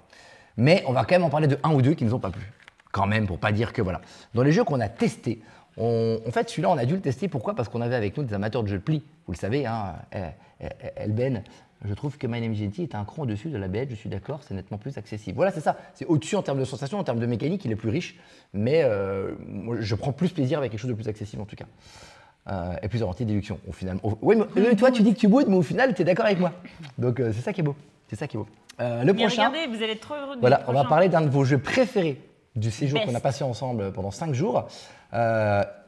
Mais on va quand même en parler de 1 ou 2 qui nous ont pas plu. Quand même, pour pas dire que voilà. Dans les jeux qu'on a testés, en fait, celui-là, on a dû le tester. Pourquoi? Parce qu'on avait avec nous des amateurs de jeux de pli. Vous le savez, hein, Elben, je trouve que My Name is Genty est un cran au-dessus de La Bête. Je suis d'accord, c'est nettement plus accessible. Voilà, c'est ça. C'est au-dessus en termes de sensations, en termes de mécanique, il est plus riche. Mais moi, je prends plus plaisir avec quelque chose de plus accessible, en tout cas. Et plus orienté déduction, au final. Oui, mais toi, tu dis que tu boudes, mais au final, tu es d'accord avec moi. Donc, c'est ça qui est beau. C'est ça qui est beau. Le prochain. Regardez, vous allez être trop heureux de voilà, on va parler d'un de vos jeux préférés du séjour qu'on a passé ensemble pendant 5 jours.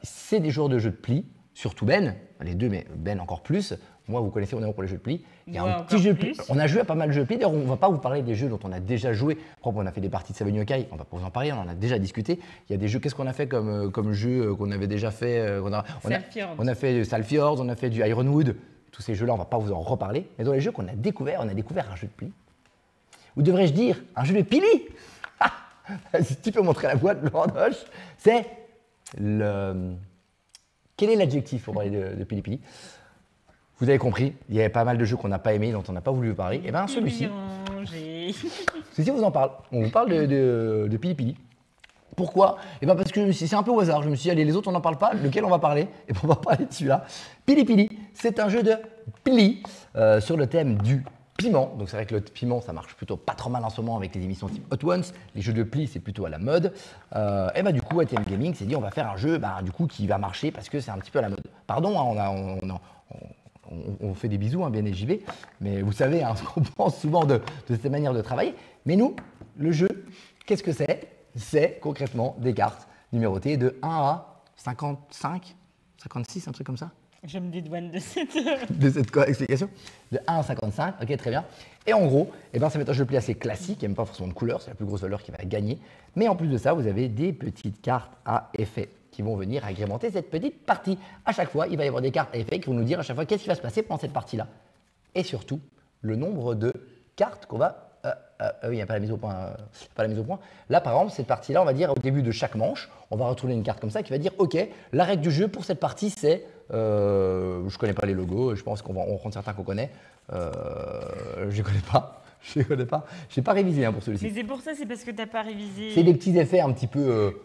C'est des jours de jeux de pli, surtout Ben, les deux, mais Ben encore plus. Moi, vous connaissez, on est bon pour les jeux de pli. Il y a un petit jeu de pli. On a joué à pas mal de jeux de pli. D'ailleurs, on ne va pas vous parler des jeux dont on a déjà joué. On a fait des parties de Seven Yokai, on va pas vous en parler, on en a déjà discuté. Il y a des jeux, qu'est-ce qu'on a fait comme jeu qu'on avait déjà fait? On a fait du Salfjord, on a fait du Ironwood. Tous ces jeux-là, on ne va pas vous en reparler. Mais dans les jeux qu'on a découvert, on a découvert un jeu de pli. Ou devrais-je dire, un jeu de pili. Si tu peux montrer la boîte, le horloge, c'est le Quel est l'adjectif pour parler de Pili Pili? Vous avez compris, il y avait pas mal de jeux qu'on n'a pas aimés, dont on n'a pas voulu parler. Et bien celui-ci, celui-ci vous en parle. On vous parle de Pili Pili. Pourquoi? Et bien parce que c'est un peu au hasard. Je me suis dit, allez, les autres on n'en parle pas, lequel on va parler? Et on va parler de celui-là. Pili Pili, c'est un jeu de pli sur le thème du piment. Donc c'est vrai que le piment, ça marche plutôt pas trop mal en ce moment avec les émissions type Hot Ones. Les jeux de pli, c'est plutôt à la mode. Et bah du coup, ATM Gaming s'est dit, on va faire un jeu du coup, qui va marcher parce que c'est un petit peu à la mode. Pardon, hein, on fait des bisous, hein, bien JB, mais vous savez hein, ce qu'on pense souvent de cette manière de travailler. Mais nous, le jeu, qu'est-ce que c'est? C'est concrètement des cartes numérotées de 1 à 55, 56, un truc comme ça. Je me dédouane de cette explication. De 1 à 55, ok, très bien. Et en gros, ça va être un jeu de pli assez classique, il n'y a même pas forcément de couleur, c'est la plus grosse valeur qui va gagner. Mais en plus de ça, vous avez des petites cartes à effet qui vont venir agrémenter cette petite partie. À chaque fois, il va y avoir des cartes à effet qui vont nous dire à chaque fois qu'est-ce qui va se passer pendant cette partie-là. Et surtout, le nombre de cartes qu'on va... oui, il n'y a pas la mise au point. Là, par exemple, cette partie-là, on va dire au début de chaque manche, on va retrouver une carte comme ça qui va dire OK, la règle du jeu pour cette partie, c'est. Je ne connais pas les logos, je pense qu'on va en prendre certains qu'on connaît. Je ne connais pas. Je n'ai pas révisé pour celui-ci. Mais c'est pour ça, c'est parce que tu n'as pas révisé. C'est des petits effets un petit peu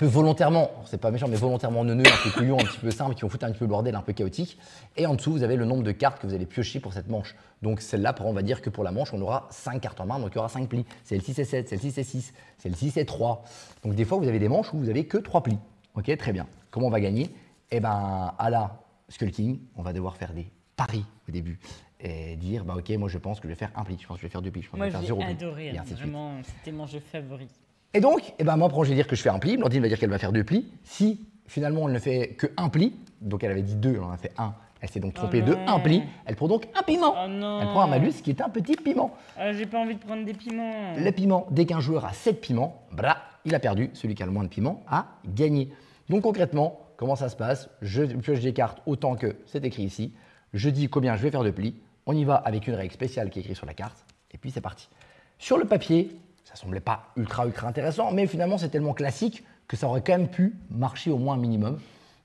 volontairement, c'est pas méchant, mais volontairement neuneux, un peu couillons, un petit peu simples, qui vont foutre un petit peu le bordel, un peu chaotique. Et en dessous, vous avez le nombre de cartes que vous allez piocher pour cette manche. Donc celle-là, on va dire que pour la manche, on aura 5 cartes en main, donc il y aura 5 plis. Celle-ci c'est 7, celle-ci c'est 6, celle-ci c'est 3. Donc des fois, vous avez des manches où vous n'avez que 3 plis. Ok, très bien. Comment on va gagner? Eh bien, à la Skull King, on va devoir faire des paris au début. Et dire, ok, moi je pense que je vais faire un pli, je pense que je vais faire 2 plis, je pense que je vais faire 0 pli. Moi j'ai adoré, vraiment, c'était mon jeu favori. Et donc, moi je vais dire que je fais un pli, Blandine va dire qu'elle va faire 2 plis. Si finalement elle ne fait que un pli, donc elle avait dit 2, elle en a fait 1, elle s'est donc trompée de 1 pli, elle prend donc un piment. Oh non. Elle prend un malus qui est un petit piment. J'ai pas envie de prendre des piments. Le piment, dès qu'un joueur a 7 piments, il a perdu, celui qui a le moins de piments a gagné. Donc concrètement, comment ça se passe? Je pioche des cartes autant que c'est écrit ici, je dis combien je vais faire de plis. On y va avec une règle spéciale qui est écrite sur la carte, et puis c'est parti. Sur le papier, ça semblait pas ultra intéressant, mais finalement c'est tellement classique que ça aurait quand même pu marcher au moins un minimum.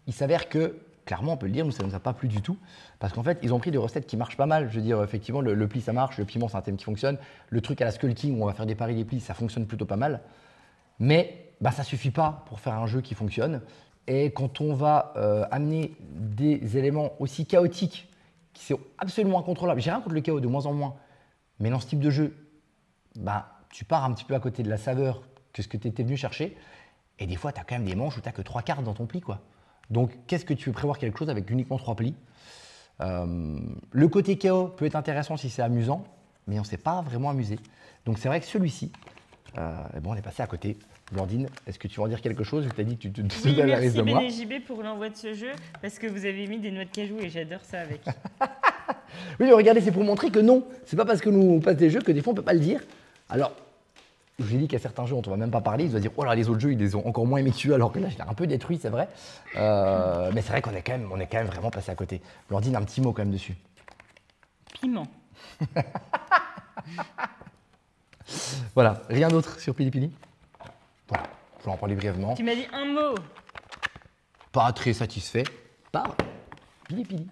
Il s'avère que, clairement on peut le dire, nous ça ne nous a pas plu du tout, parce qu'en fait ils ont pris des recettes qui marchent pas mal. Je veux dire, effectivement, le pli ça marche, le piment c'est un thème qui fonctionne, le truc à la Skull King où on va faire des paris des plis, ça fonctionne plutôt pas mal, mais ça suffit pas pour faire un jeu qui fonctionne. Et quand on va amener des éléments aussi chaotiques, qui sont absolument incontrôlables. J'ai rien contre le chaos, de moins en moins. Mais dans ce type de jeu, tu pars un petit peu à côté de la saveur que ce que tu étais venu chercher. Et des fois, tu as quand même des manches où tu n'as que 3 cartes dans ton pli, quoi. Donc, qu'est-ce que tu veux prévoir quelque chose avec uniquement 3 plis? Le côté chaos peut être intéressant si c'est amusant, mais on ne s'est pas vraiment amusé. Donc, c'est vrai que celui-ci, on est passé à côté. Blandine, est-ce que tu veux en dire quelque chose? Je t'ai dit que tu te oui, merci BNJB pour l'envoi de ce jeu, parce que vous avez mis des noix de cajou et j'adore ça avec. Oui, mais regardez, c'est pour montrer que non, c'est pas parce que nous on passe des jeux que des fois on peut pas le dire. Alors, je vous ai dit qu'il y a certains jeux dont on va même pas parler, ils vont dire, oh là, les autres jeux, ils les ont encore moins aimés que celui-là, alors que là, je l'ai un peu détruit, c'est vrai. Mais c'est vrai qu'on est quand même vraiment passé à côté. Blandine, un petit mot quand même dessus. Piment. Voilà, rien d'autre sur Pili Pili? Voilà, je vais en parler brièvement. Tu m'as dit un mot. Pas très satisfait par Pili Pili.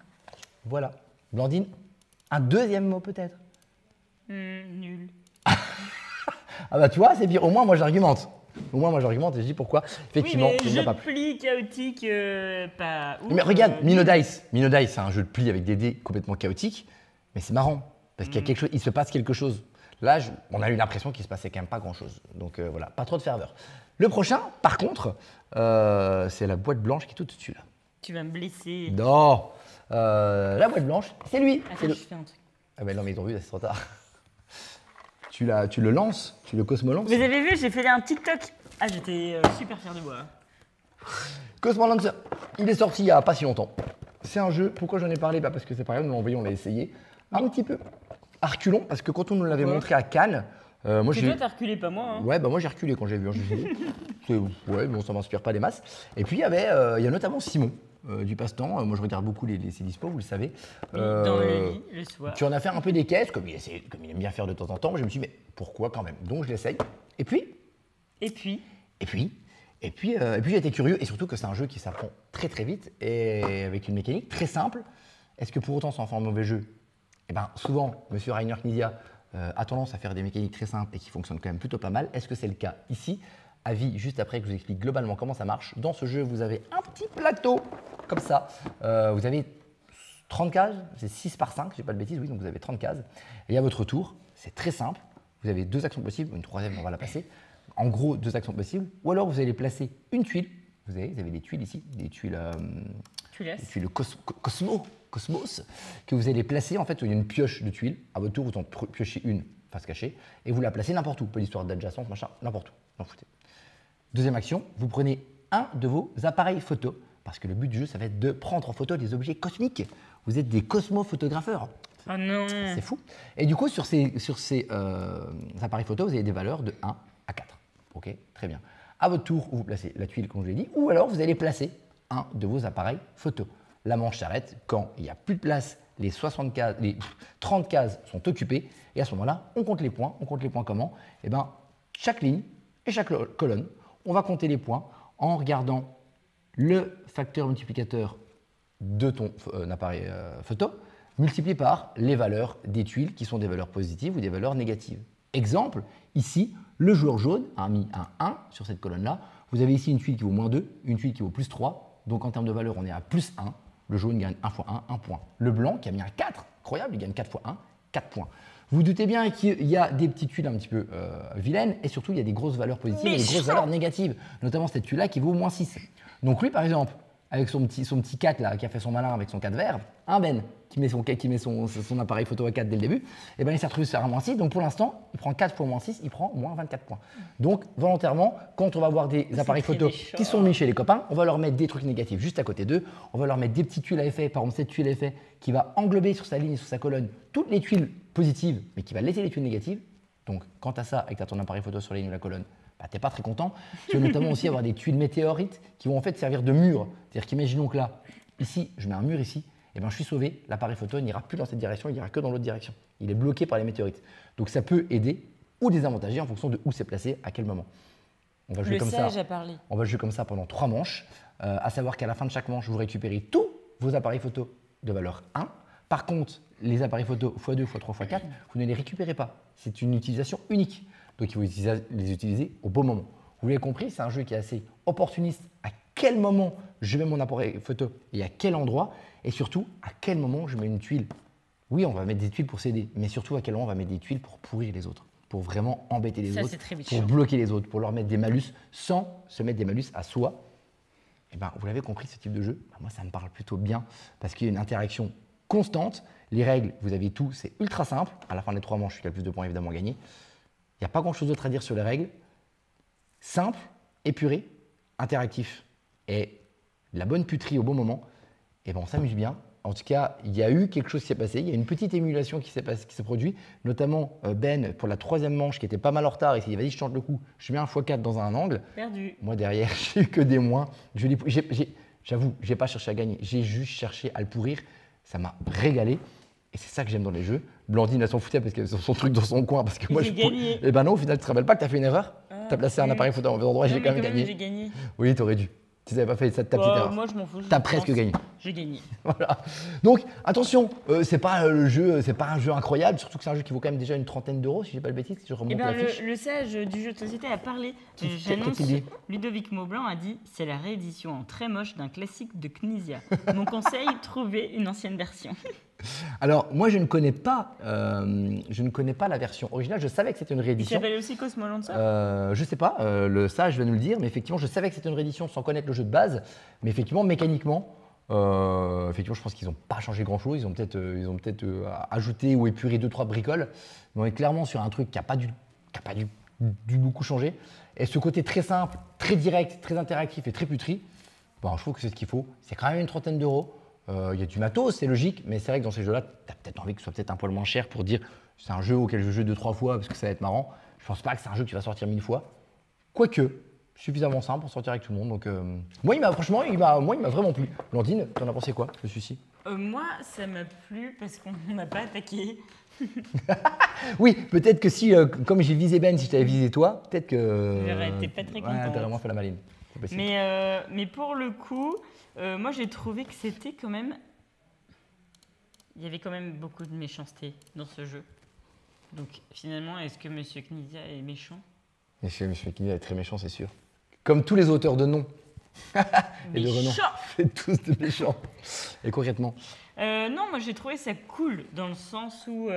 Voilà. Blandine, un deuxième mot peut-être? Nul. Ah tu vois, c'est pire. Au moins, moi j'argumente. Et je dis pourquoi. Effectivement, oui, mais jeu de pli chaotique, pas ouf. Mais regarde, Minodice. Minodice, c'est un jeu de pli avec des dés complètement chaotiques. Mais c'est marrant, parce qu'il y a quelque chose, il se passe quelque chose. Là, on a eu l'impression qu'il se passait quand même pas grand-chose. Donc voilà, pas trop de ferveur. Le prochain, par contre, c'est la boîte blanche qui est tout dessus là. Tu vas me blesser. Non, la boîte blanche, c'est lui. Attends, je fais un truc. Ah ben non, mais ils ont vu, c'est trop tard. Tu le lances, tu le cosmolances. Vous avez vu, j'ai fait un TikTok. Ah, j'étais super fier de moi. Cosmolancer, il est sorti il n'y a pas si longtemps. C'est un jeu, pourquoi j'en ai parlé? Parce que c'est pareil, nous l'avons envoyé, on l'a essayé. Un petit peu. À reculons, parce que quand on nous l'avait montré à Cannes, moi toi, t'as reculé, pas moi. Hein. Ouais, moi j'ai reculé quand j'ai vu. Ouais, bon, ça m'inspire pas des masses. Et puis il y a notamment Simon du Passe-Temps. Moi je regarde beaucoup les dispo, vous le savez. Dans le lit, le soir. Tu en as fait un peu des caisses, comme il aime bien faire de temps en temps. Je me suis dit, mais pourquoi quand même? Donc je l'essaye. Et puis, Et puis j'ai été curieux, et surtout que c'est un jeu qui s'apprend très très vite, et avec une mécanique très simple. Est-ce que pour autant ça en fait un mauvais jeu? Eh bien souvent, Monsieur Rainer Knizia a tendance à faire des mécaniques très simples et qui fonctionnent quand même plutôt pas mal. Est-ce que c'est le cas ici? Avis juste après que je vous explique globalement comment ça marche. Dans ce jeu, vous avez un petit plateau, comme ça. Vous avez 30 cases, c'est 6 par 5, je dis pas de bêtises, oui, donc vous avez 30 cases. Et à votre tour, c'est très simple. Vous avez 2 actions possibles, une troisième, on va la passer. En gros, 2 actions possibles. Ou alors, vous allez placer une tuile. Vous avez des tuiles ici, des tuiles, Cosmos, que vous allez placer. En fait, il y a une pioche de tuiles. À votre tour, vous en piochez une face cachée et vous la placez n'importe où. Pas l'histoire d'adjacence, machin, n'importe où. N'en foutez. Deuxième action, vous prenez un de vos appareils photo, parce que le but du jeu, ça va être de prendre en photo des objets cosmiques. Vous êtes des cosmophotographeurs. Oh non! C'est fou. Et du coup, sur ces appareils photo, vous avez des valeurs de 1 à 4. Ok, très bien. À votre tour, vous placez la tuile, comme je l'ai dit, ou alors vous allez placer un de vos appareils photo. La manche s'arrête quand il n'y a plus de place, les 30 cases sont occupées, et à ce moment-là, on compte les points. On compte les points comment? Eh bien, chaque ligne et chaque colonne, on va compter les points en regardant le facteur multiplicateur de ton appareil photo multiplié par les valeurs des tuiles qui sont des valeurs positives ou des valeurs négatives. Exemple, ici, le joueur jaune a mis un 1 sur cette colonne-là. Vous avez ici une tuile qui vaut moins 2, une tuile qui vaut plus 3. Donc en termes de valeur, on est à plus 1. Le jaune gagne 1 fois 1, 1 point. Le blanc qui a mis un 4, incroyable, il gagne 4 fois 1, 4 points. Vous vous doutez bien qu'il y a des petites tuiles un petit peu vilaines et surtout il y a des grosses valeurs positives et des grosses valeurs négatives, notamment cette tuile-là qui vaut moins 6. Donc lui par exemple, avec son petit 4 là, qui a fait son malin avec son 4 vert, un Ben qui met son appareil photo à 4 dès le début, et ben il s'est retrouvé sur un moins 6, donc pour l'instant il prend 4 fois moins 6, il prend moins 24 points. Donc volontairement, quand on va avoir des appareils photo qui sont mis chez les copains, on va leur mettre des trucs négatifs juste à côté d'eux, on va leur mettre des petites tuiles à effet, par exemple cette tuile à effet qui va englober sur sa ligne et sur sa colonne toutes les tuiles positives, mais qui va laisser les tuiles négatives. Donc quant à ça, et que tu as ton appareil photo sur la ligne ou la colonne, bah, tu n'es pas très content. Tu vas notamment aussi avoir des tuiles météorites qui vont en fait servir de mur. C'est-à-dire qu'imaginons que là, ici, je mets un mur ici, et ben je suis sauvé, l'appareil photo n'ira plus dans cette direction, il n'ira que dans l'autre direction. Il est bloqué par les météorites. Donc ça peut aider ou désavantager en fonction de où c'est placé, à quel moment. On va jouer comme ça. On va jouer comme ça pendant 3 manches, à savoir qu'à la fin de chaque manche, vous récupérez tous vos appareils photo de valeur 1. Par contre, les appareils photo x2, x3, x4, vous ne les récupérez pas. C'est une utilisation unique. Donc il faut les utiliser au bon moment. Vous l'avez compris, c'est un jeu qui est assez opportuniste. À quel moment je mets mon appareil photo et à quel endroit, et surtout à quel moment je mets une tuile. Oui, on va mettre des tuiles pour s'aider, mais surtout à quel moment on va mettre des tuiles pour pourrir les autres, pour vraiment embêter les autres, pour bloquer les autres, pour leur mettre des malus sans se mettre des malus à soi. Et ben, vous l'avez compris, ce type de jeu, moi ça me parle plutôt bien parce qu'il y a une interaction constante. Les règles, vous avez tout, c'est ultra simple. À la fin des 3 manches, celui qui a le plus de points évidemment gagné. Il n'y a pas grand-chose d'autre à dire sur les règles. Simple, épuré, interactif et la bonne puterie au bon moment. Et ben on s'amuse bien. En tout cas, il y a eu quelque chose qui s'est passé. Il y a une petite émulation qui s'est produite, notamment Ben pour la 3e manche qui était pas mal en retard. Il s'est dit vas-y, je tente le coup. Je mets un x4 dans un angle. Perdu. Moi derrière, j'ai eu que des moins. J'avoue, j'ai pas cherché à gagner. J'ai juste cherché à le pourrir. Ça m'a régalé. Et c'est ça que j'aime dans les jeux. Blandine, elle s'en foutait parce qu'elle avait son truc dans son coin. Parce que moi, j'ai gagné. Et ben non, au final, tu te rappelles pas que tu as fait une erreur? Tu as placé un appareil photo en mauvais endroit et j'ai quand même gagné. J'ai gagné. Oui, tu aurais dû. Si tu n'avais pas fait ta petite erreur. Moi, je m'en fous. Tu as presque gagné. J'ai gagné. Voilà. Donc, attention, c'est pas un jeu incroyable, surtout que c'est un jeu qui vaut quand même déjà une trentaine d'euros, si je dis pas de bêtises, si je remonte la fiche. Le sage du jeu de société a parlé. J'annonce, Ludovic Maublanc a dit « C'est la réédition en très moche d'un classique de Knizia. Mon conseil, trouvez une ancienne version. » Alors, moi, je ne connais pas la version originale. Je savais que c'était une réédition. Il s'appelle aussi Cosmo Lancer. Je sais pas, le sage va nous le dire, mais effectivement, je savais que c'était une réédition sans connaître le jeu de base. Mais effectivement, mécaniquement, je pense qu'ils n'ont pas changé grand-chose. Ils ont peut-être ajouté ou épuré 2-3 bricoles. Mais on est clairement sur un truc qui n'a pas dû beaucoup changer. Et ce côté très simple, très direct, très interactif et très putri, bon, je trouve que c'est ce qu'il faut. C'est quand même une trentaine d'euros. Il y a du matos, c'est logique, mais c'est vrai que dans ces jeux-là, tu as peut-être envie que ce soit peut-être un poil moins cher pour dire c'est un jeu auquel je joue 2-3 fois parce que ça va être marrant. Je pense pas que c'est un jeu que tu vas sortir 1000 fois. Quoique, suffisamment simple pour sortir avec tout le monde. Donc, moi, il m'a vraiment plu. Blandine, t'en as pensé quoi, je suis ici? Moi, ça m'a plu parce qu'on m'a pas attaqué. Oui, peut-être que si, comme j'ai visé Ben, si je t'avais visé toi, peut-être que. J'aurais été pas très contente. Ouais, t'as vraiment fait la maline. Mais pour le coup, moi j'ai trouvé que c'était quand même... Il y avait quand même beaucoup de méchanceté dans ce jeu. Donc finalement, est-ce que Monsieur Knizia est méchant? Monsieur Knizia est très méchant, c'est sûr. Comme tous les auteurs de noms. Et de renom. C'est tous des méchants. Et concrètement? Non, moi j'ai trouvé ça cool dans le sens où...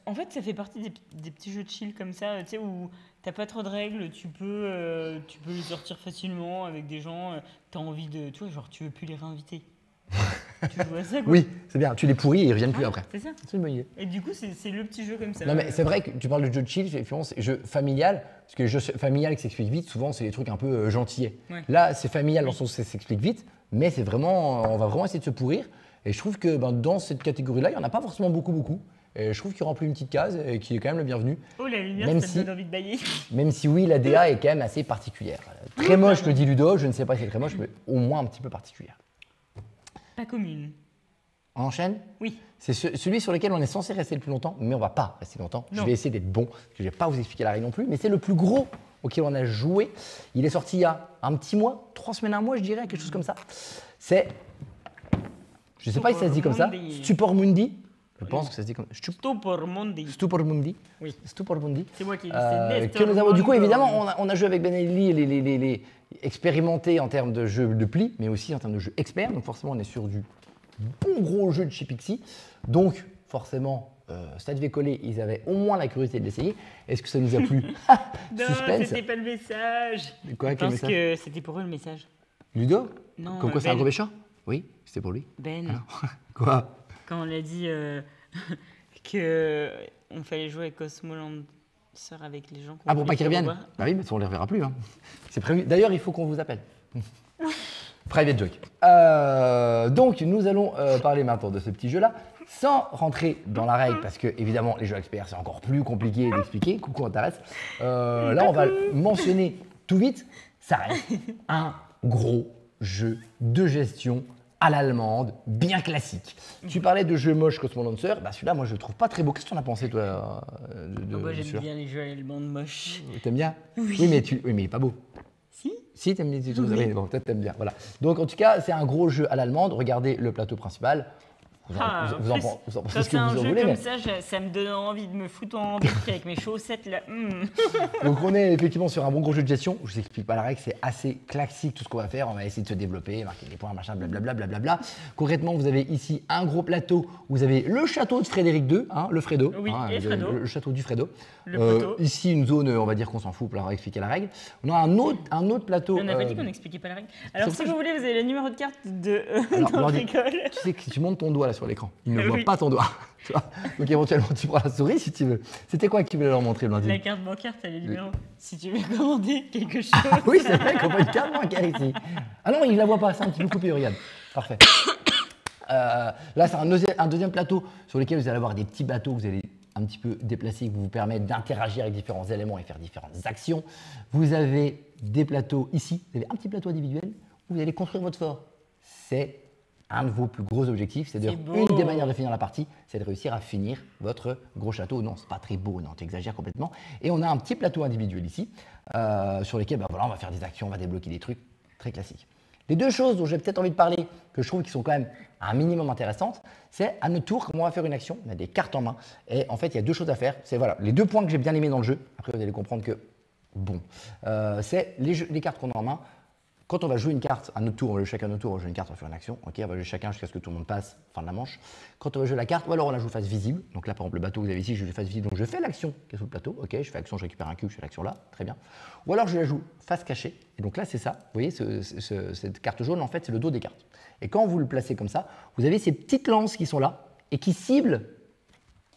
en fait, ça fait partie des petits jeux de chill comme ça, tu sais, où t'as pas trop de règles, tu peux les sortir facilement avec des gens, t'as envie de... Tu vois, genre, tu veux plus les réinviter. Tu joues à ça, quoi. Oui, c'est bien. Tu les pourris et ils reviennent plus après. C'est ça. C'est une bonne idée. Et du coup, c'est le petit jeu comme ça. Non, mais c'est vrai que tu parles de jeu de chill, c'est jeu familial. Parce que les jeux familial qui s'expliquent vite, souvent, c'est des trucs un peu gentillets. Ouais. Là, c'est familial dans le sens où ça s'explique vite, mais c'est vraiment, on va vraiment essayer de se pourrir. Et je trouve que dans cette catégorie-là, il n'y en a pas forcément beaucoup. Et je trouve qu'il remplit une petite case et qu'il est quand même le bienvenu. Oh, la lumière, ça me donne envie de bailler. Même si oui, la DA est quand même assez particulière. Très moche, me dit Ludo. Je ne sais pas si c'est très moche, mais au moins un petit peu particulière. Pas commune. On enchaîne? Oui. C'est celui sur lequel on est censé rester le plus longtemps, mais on ne va pas rester longtemps. Non. Je vais essayer d'être bon, parce que je ne vais pas vous expliquer la règle non plus, mais c'est le plus gros auquel on a joué. Il est sorti il y a un petit mois, 3 semaines, un mois, je dirais, quelque chose comme ça. C'est, je ne sais pas si ça se dit comme ça, Stupor Mundi. Je pense que ça se dit comme Stupor Mundi. Stupor Mundi. Oui. Stupor Mundi. C'est moi qui dis. Du coup, évidemment, on a joué avec Ben Ali les expérimentés en termes de jeux de pli, mais aussi en termes de jeux experts. Donc forcément, on est sur du bon gros jeu de chez Pixie. Donc forcément, ça devait coller. Ils avaient au moins la curiosité de l'essayer. Est-ce que ça nous a plu? Non, c'était pas le message. Quoi, je pense que c'était pour eux le message. Ludo? Non. Comme quoi, c'est un gros méchant? Oui, c'était pour lui. Ben. Alors, quoi? Quand on a dit qu'on fallait jouer avec Cosmolancer avec les gens. Ah, pour pas qu'ils reviennent? Bah oui, mais on ne les reverra plus. Hein. C'est prévu. D'ailleurs, il faut qu'on vous appelle. Private joke. Donc, nous allons parler maintenant de ce petit jeu-là, sans rentrer dans la règle, parce que, évidemment, les jeux experts, c'est encore plus compliqué d'expliquer. Coucou, Antares. Là, on va mentionner tout vite. Ça reste un gros jeu de gestion à l'allemande, bien classique. Tu parlais de jeux moches Cosmolancer, bah celui-là, moi, je le trouve pas très beau. Qu'est-ce que tu en as pensé, toi Moi, j'aime bien les jeux allemands moches. T'aimes bien? Oui. Oui, mais il est pas beau. Si, t'aimes bien. Oui. Bon, peut-être t'aimes bien. Voilà. Donc, en tout cas, c'est un gros jeu à l'allemande. Regardez le plateau principal. Vous en pensez ce que vous en voulez. Comme ça me donne envie de me foutre en bifre avec mes chaussettes là. Donc on est effectivement sur un bon gros jeu de gestion. Je vous explique pas la règle, c'est assez classique tout ce qu'on va faire. On va essayer de se développer, marquer des points, machin, blablabla. Concrètement, vous avez ici un gros plateau. Vous avez le château de Frédéric II, hein, le Fredo. Oui, et Fredo. Le château du Fredo. Le ici une zone, on va dire qu'on s'en fout pour leur expliquer la règle. On a un autre plateau. On n'a pas dit qu'on n'expliquait pas la règle. Alors si vous voulez, vous avez le numéro de carte de l'école. Tu sais que si tu montes ton doigt là sur l'écran, il ne voit pas ton doigt. Tu vois. Donc éventuellement tu prends la souris si tu veux. C'était quoi que tu voulais leur montrer, Blandine? La carte bancaire, t'as les numéros. Si tu veux commander quelque chose. Ah, oui, c'est vrai qu'on voit une carte bancaire ici. Ah non, il ne la voit pas, c'est un petit peu coupé, regarde. Parfait. Là, c'est un deuxième plateau sur lequel vous allez avoir des petits bateaux que vous allez un petit peu déplacer, qui vous permettent d'interagir avec différents éléments et faire différentes actions. Vous avez des plateaux ici, vous avez un petit plateau individuel où vous allez construire votre fort. C'est un de vos plus gros objectifs, c'est d'ailleurs une des manières de finir la partie, c'est de réussir à finir votre gros château. Non, c'est pas très beau, non, tu exagères complètement. Et on a un petit plateau individuel ici, sur lesquels voilà, on va faire des actions, on va débloquer des trucs très classiques. Les deux choses dont j'ai peut-être envie de parler, que je trouve qui sont quand même un minimum intéressantes, c'est à notre tour, comment on va faire une action. On a des cartes en main, et en fait, il y a deux choses à faire. C'est voilà, les deux points que j'ai bien aimés dans le jeu. Après, vous allez comprendre que, bon, c'est les cartes qu'on a en main. Quand on va jouer une carte à notre tour, on va jouer chacun à notre tour, on va jouer une carte, on va faire une action. Ok, on va jouer chacun jusqu'à ce que tout le monde passe, fin de la manche. Quand on va jouer la carte, ou alors on la joue face visible. Donc là, par exemple, le bateau que vous avez ici, je joue face visible. Donc je fais l'action qui est sur le plateau. Ok, je fais action, je récupère un cube, je fais l'action là, très bien. Ou alors je la joue face cachée. Et donc là, c'est ça. Vous voyez, cette carte jaune, en fait, c'est le dos des cartes. Et quand vous le placez comme ça, vous avez ces petites lances qui sont là et qui ciblent,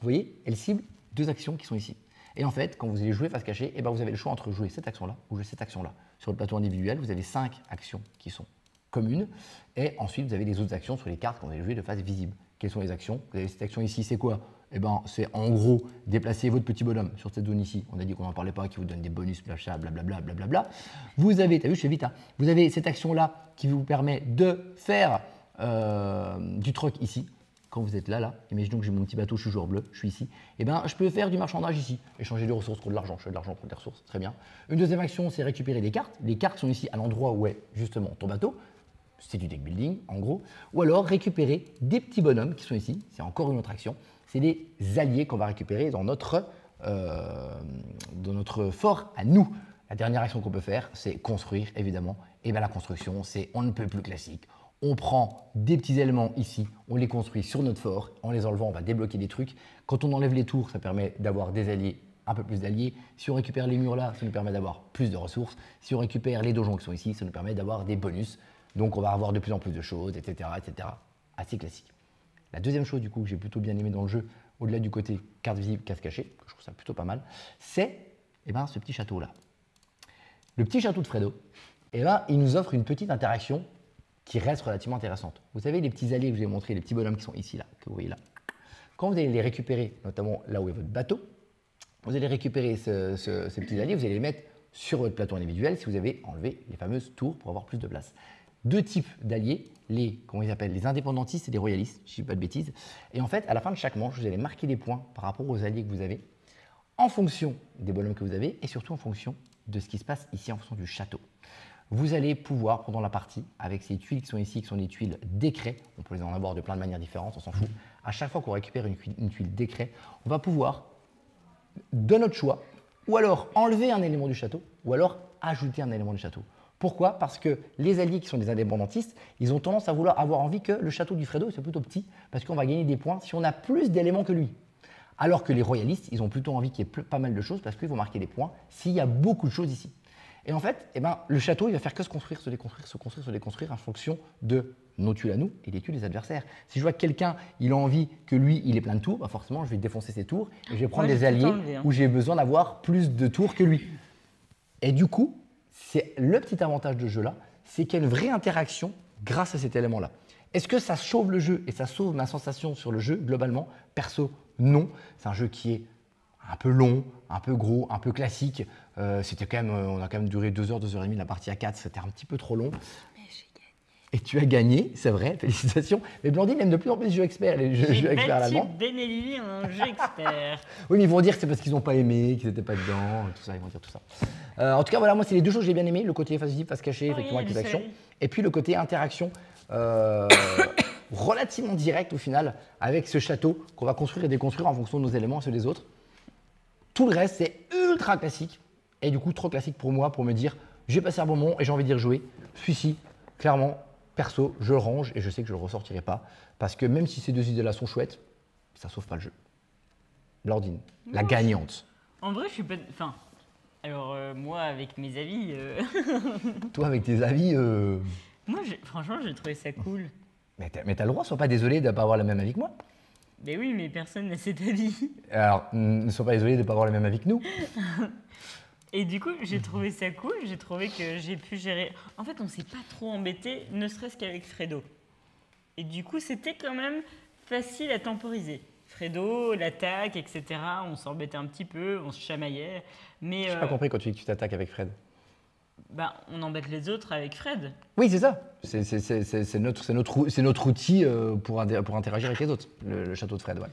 vous voyez, elles ciblent deux actions qui sont ici. Et en fait, quand vous allez jouer face cachée, eh ben vous avez le choix entre jouer cette action-là ou jouer cette action-là. Sur le plateau individuel, vous avez 5 actions qui sont communes. Et ensuite, vous avez les autres actions sur les cartes quand vous allez jouer de face visible. Quelles sont les actions? Vous avez cette action ici, c'est quoi? Eh ben, c'est en gros déplacer votre petit bonhomme sur cette zone ici. On a dit qu'on n'en parlait pas, qui vous donne des bonus, blablabla. Vous avez, t'as vu, je fais vite, hein. Vous avez cette action-là qui vous permet de faire du troc ici. quand vous êtes là, imaginons que j'ai mon petit bateau, je suis joueur bleu, je suis ici, et ben je peux faire du marchandage ici, échanger des ressources contre de l'argent, je fais de l'argent contre des ressources, très bien. Une deuxième action, c'est récupérer des cartes. Les cartes sont ici à l'endroit où est justement ton bateau, c'est du deck building en gros, ou alors récupérer des petits bonhommes qui sont ici, c'est encore une autre action, c'est des alliés qu'on va récupérer dans notre fort à nous. La dernière action qu'on peut faire, c'est construire évidemment, et bien la construction, c'est on ne peut plus classique. On prend des petits éléments ici, on les construit sur notre fort, en les enlevant, on va débloquer des trucs. Quand on enlève les tours, ça permet d'avoir des alliés, un peu plus d'alliés. Si on récupère les murs là, ça nous permet d'avoir plus de ressources. Si on récupère les donjons qui sont ici, ça nous permet d'avoir des bonus. Donc on va avoir de plus en plus de choses, etc. etc. Assez classique. La deuxième chose du coup que j'ai plutôt bien aimé dans le jeu, au-delà du côté carte visible, case cachée, que je trouve ça plutôt pas mal, c'est ce petit château là. Le petit château de Fredo, il nous offre une petite interaction qui reste relativement intéressante. Vous savez, les petits alliés que je vous ai montrés, les petits bonhommes qui sont ici, là, que vous voyez là, quand vous allez les récupérer, notamment là où est votre bateau, vous allez récupérer ces petits alliés, vous allez les mettre sur votre plateau individuel si vous avez enlevé les fameuses tours pour avoir plus de place. Deux types d'alliés, comment ils appellent, les indépendantistes et les royalistes, je ne dis pas de bêtises. Et en fait, à la fin de chaque manche, vous allez marquer des points par rapport aux alliés que vous avez, en fonction des bonhommes que vous avez et surtout en fonction de ce qui se passe ici, en fonction du château. Vous allez pouvoir, pendant la partie, avec ces tuiles qui sont ici, qui sont des tuiles décrets, on peut les en avoir de plein de manières différentes, on s'en fout. À chaque fois qu'on récupère une tuile décret, on va pouvoir, de notre choix, ou alors enlever un élément du château, ou alors ajouter un élément du château. Pourquoi? Parce que les alliés qui sont des indépendantistes, ils ont tendance à vouloir avoir envie que le château du Fredo soit plutôt petit, parce qu'on va gagner des points si on a plus d'éléments que lui. Alors que les royalistes, ils ont plutôt envie qu'il y ait pas mal de choses, parce qu'ils vont marquer des points s'il y a beaucoup de choses ici. Et en fait, le château, il va faire que se construire, se déconstruire, se construire, se déconstruire en fonction de nos tuiles à nous et des tuiles des adversaires. Si je vois que quelqu'un, il a envie que lui, il ait plein de tours, bah forcément, je vais défoncer ses tours et je vais prendre des alliés où j'ai besoin d'avoir plus de tours que lui. Et du coup, c'est le petit avantage de ce jeu-là, c'est qu'il y a une vraie interaction grâce à cet élément-là. Est-ce que ça sauve le jeu et ça sauve ma sensation sur le jeu globalement? Perso, non. C'est un jeu qui est un peu long, un peu gros, un peu classique. C'était quand même, on a quand même duré 2 heures, 2 heures et demie la partie à 4, c'était un petit peu trop long. Mais j'ai gagné. Et tu as gagné, c'est vrai, félicitations. Mais Blandine aime de plus en plus les jeux experts, les jeux experts allemands. J'ai battu Benelli en jeu expert. Oui, mais ils vont dire que c'est parce qu'ils n'ont pas aimé, qu'ils n'étaient pas dedans, tout ça, ils vont dire tout ça. En tout cas, voilà, moi, c'est les deux choses que j'ai bien aimé, le côté face visible, face cachée, effectivement, avec les actions, et puis le côté interaction relativement direct au final, avec ce château qu'on va construire et déconstruire en fonction de nos éléments, ceux des autres. Tout le reste, c'est ultra classique, et du coup, trop classique pour moi, pour me dire, j'ai passé un bon moment et j'ai envie d'y rejouer. Celui-ci, clairement, perso, je le range et je sais que je ne le ressortirai pas, parce que même si ces deux idées-là sont chouettes, ça ne sauve pas le jeu. Blandine, la gagnante. En vrai, je suis pas... Enfin, alors moi, avec mes avis... Toi, avec tes avis... Moi, franchement, j'ai trouvé ça cool. Mais t'as le droit, sois pas désolé de ne pas avoir le même avis que moi. Mais oui, mais personne n'a cet avis. Alors, ne sois pas désolé de ne pas avoir le même avis que nous. Et du coup, j'ai trouvé ça cool, j'ai trouvé que j'ai pu gérer... En fait, on s'est pas trop embêté, ne serait-ce qu'avec Fredo. Et du coup, c'était quand même facile à temporiser. Fredo, l'attaque, etc., on s'embêtait un petit peu, on se chamaillait, mais... Je n'ai pas compris quand tu dis que tu t'attaques avec Fred. Bah, on embête les autres avec Fred. Oui, c'est ça. C'est notre outil pour interagir avec les autres, le château de Fred, ouais.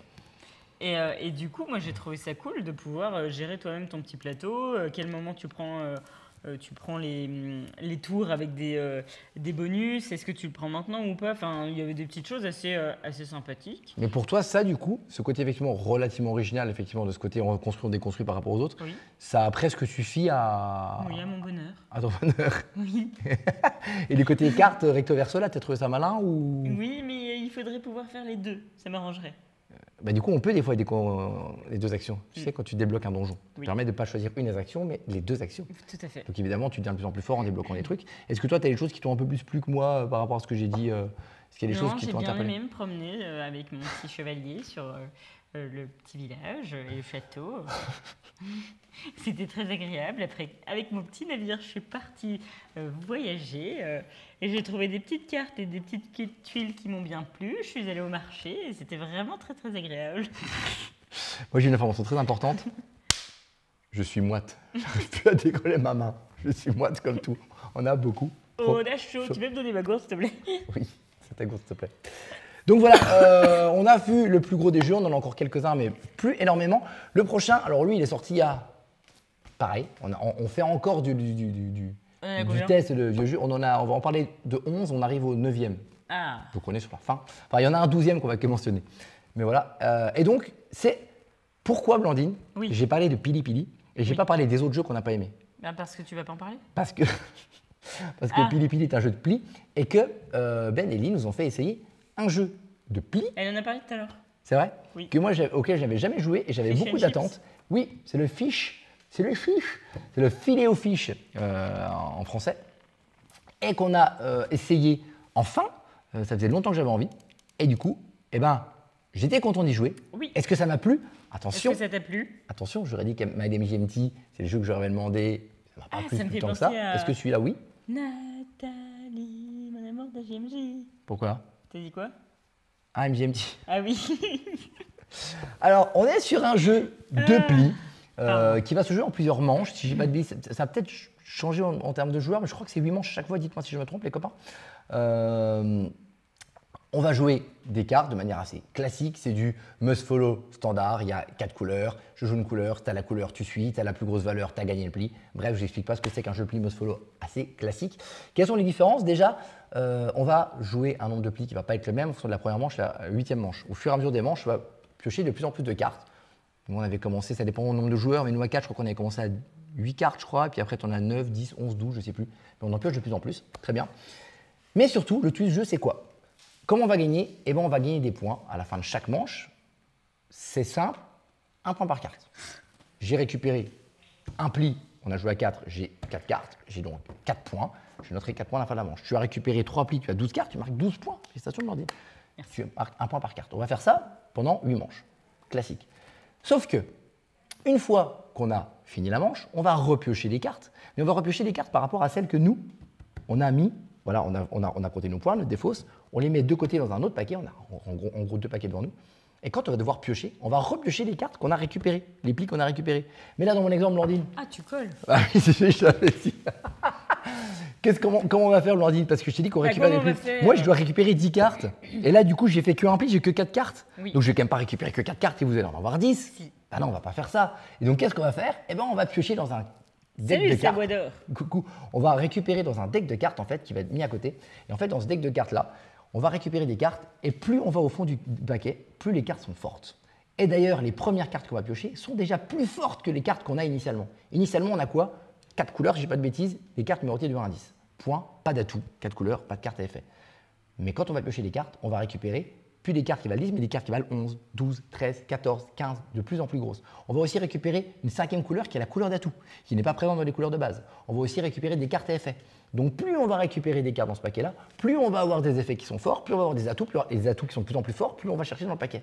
Et du coup, moi, j'ai trouvé ça cool de pouvoir gérer toi-même ton petit plateau. Quel moment tu prends les tours avec des bonus. Est-ce que tu le prends maintenant ou pas? Enfin, il y avait des petites choses assez sympathiques. Mais pour toi, ça, du coup, ce côté effectivement relativement original, effectivement, de ce côté on construit, on déconstruit par rapport aux autres, oui. Ça a presque suffi à... Oui, à mon bonheur. À ton bonheur. Oui. Et du côté carte, recto verso, là, tu as trouvé ça malin ou... Oui, mais il faudrait pouvoir faire les deux. Ça m'arrangerait. Bah, du coup, on peut des fois les deux actions. Tu sais, quand tu débloques un donjon, ça permet de ne pas choisir une des actions, mais les deux actions. Tout à fait. Donc évidemment, tu deviens de plus en plus fort en débloquant des trucs. Est-ce que toi, tu as des choses qui t'ont un peu plus plu que moi par rapport à ce que j'ai dit? Est-ce qu'il y a des choses qui t'ont interpellé? J'ai bien aimé me promener avec mon petit chevalier sur le petit village et le château. C'était très agréable. Après, avec mon petit navire, je suis partie voyager et j'ai trouvé des petites cartes et des petites tuiles qui m'ont bien plu. Je suis allée au marché et c'était vraiment très très agréable. Moi, j'ai une information très importante. Je suis moite. Je n'arrive plus à décoller ma main. Je suis moite comme tout. On a beaucoup. Oh, on a chaud. Tu peux me donner ma gourde, s'il te plaît? Oui, c'est ta gourde, s'il te plaît. Donc voilà, on a vu le plus gros des jeux, on en a encore quelques-uns, mais plus énormément. Le prochain, alors lui, il est sorti il y a... Pareil, on fait encore du test de vieux jeux. On va en parler de 11, on arrive au 9e. Ah. Donc on est sur la fin. Enfin, il y en a un 12e qu'on va que mentionner. Mais voilà. Et donc, c'est pourquoi, Blandine, j'ai parlé de Pili Pili et j'ai pas parlé des autres jeux qu'on n'a pas aimés. Ben parce que tu vas pas en parler. Parce que Pili Pili est un jeu de pli et que Ben et Lee nous ont fait essayer un jeu de pli. Elle en a parlé tout à l'heure. C'est vrai? Oui. Que moi, auquel je n'avais jamais joué et j'avais beaucoup d'attentes. Oui, c'est le fish. C'est le filet aux fiches en français. Et qu'on a essayé enfin. Ça faisait longtemps que j'avais envie. Et du coup, j'étais content d'y jouer. Oui. Est-ce que ça m'a plu? Attention. Est-ce que ça t'a plu? Attention, j'aurais dit que Academy GMT, c'est le jeu que j'aurais demandé. Ça m'a pas plu plus tant que ça. Est-ce que celui-là, oui? Nathalie, mon amour de GMJ. Pourquoi? T'as dit quoi? Ah, MGMT. Ah oui. Alors, on est sur un jeu de pli. Qui va se jouer en plusieurs manches. Si j'ai pas de bêtises, ça a peut-être changé en termes de joueurs, mais je crois que c'est 8 manches chaque fois. Dites-moi si je me trompe, les copains. On va jouer des cartes de manière assez classique. C'est du must-follow standard. Il y a 4 couleurs. Je joue une couleur, tu as la couleur, tu suis. Tu as la plus grosse valeur, tu as gagné le pli. Bref, je n'explique pas ce que c'est qu'un jeu pli must-follow assez classique. Quelles sont les différences? Déjà, on va jouer un nombre de plis qui ne va pas être le même en fonction de la première manche et la 8e manche. Au fur et à mesure des manches, on va piocher de plus en plus de cartes. Nous, on avait commencé, ça dépend du nombre de joueurs, mais nous à 4, je crois qu'on avait commencé à 8 cartes, je crois, et puis après, tu en as 9, 10, 11, 12, je ne sais plus. Mais on en pioche de plus en plus, très bien. Mais surtout, le twist du jeu, c'est quoi? Comment on va gagner? Eh bien, on va gagner des points à la fin de chaque manche. C'est simple, un point par carte. J'ai récupéré un pli, on a joué à 4, j'ai 4 cartes, j'ai donc 4 points. Je noterai 4 points à la fin de la manche. Tu as récupéré 3 plis, tu as 12 cartes, tu marques 12 points. Félicitations, Blandine. Tu marques un point par carte. On va faire ça pendant 8 manches. Classique. Sauf que, une fois qu'on a fini la manche, on va repiocher des cartes, mais on va repiocher des cartes par rapport à celles que nous, on a mis, voilà, on a compté nos points, notre défausse, on les met de côté dans un autre paquet, on a en gros 2 paquets devant nous, et quand on va devoir piocher, on va repiocher les cartes qu'on a récupérées, les plis qu'on a récupérés. Mais là, dans mon exemple, Blandine… Ah, tu colles. Ah oui, c'est fait, je t'avais dit. Comment on va faire, Blandine? Parce que je t'ai dit qu'on récupère des plis. Moi, je dois récupérer 10 cartes. Et là, du coup, j'ai fait qu'un pli, j'ai que 4 cartes. Oui. Donc, je vais quand même pas récupérer que 4 cartes et vous allez en avoir 10. Si. Ah non, on va pas faire ça. Et donc, qu'est-ce qu'on va faire? Eh bien, on va piocher dans un deck de cartes. Coucou. On va récupérer dans un deck de cartes, en fait, qui va être mis à côté. Et en fait, dans ce deck de cartes-là, on va récupérer des cartes. Et plus on va au fond du paquet, plus les cartes sont fortes. Et d'ailleurs, les premières cartes qu'on va piocher sont déjà plus fortes que les cartes qu'on a initialement. Initialement, on a quoi? 4 couleurs, si je dis pas de bêtises, les cartes numérotées de 1 à 10. Point, pas d'atout, 4 couleurs, pas de carte à effet. Mais quand on va piocher les cartes, on va récupérer plus des cartes qui valent 10, mais des cartes qui valent 11, 12, 13, 14, 15, de plus en plus grosses. On va aussi récupérer une 5e couleur qui est la couleur d'atout, qui n'est pas présente dans les couleurs de base. On va aussi récupérer des cartes à effet. Donc plus on va récupérer des cartes dans ce paquet-là, plus on va avoir des effets qui sont forts, plus on va avoir des atouts, plus on va avoir des atouts qui sont de plus en plus forts, plus on va chercher dans le paquet.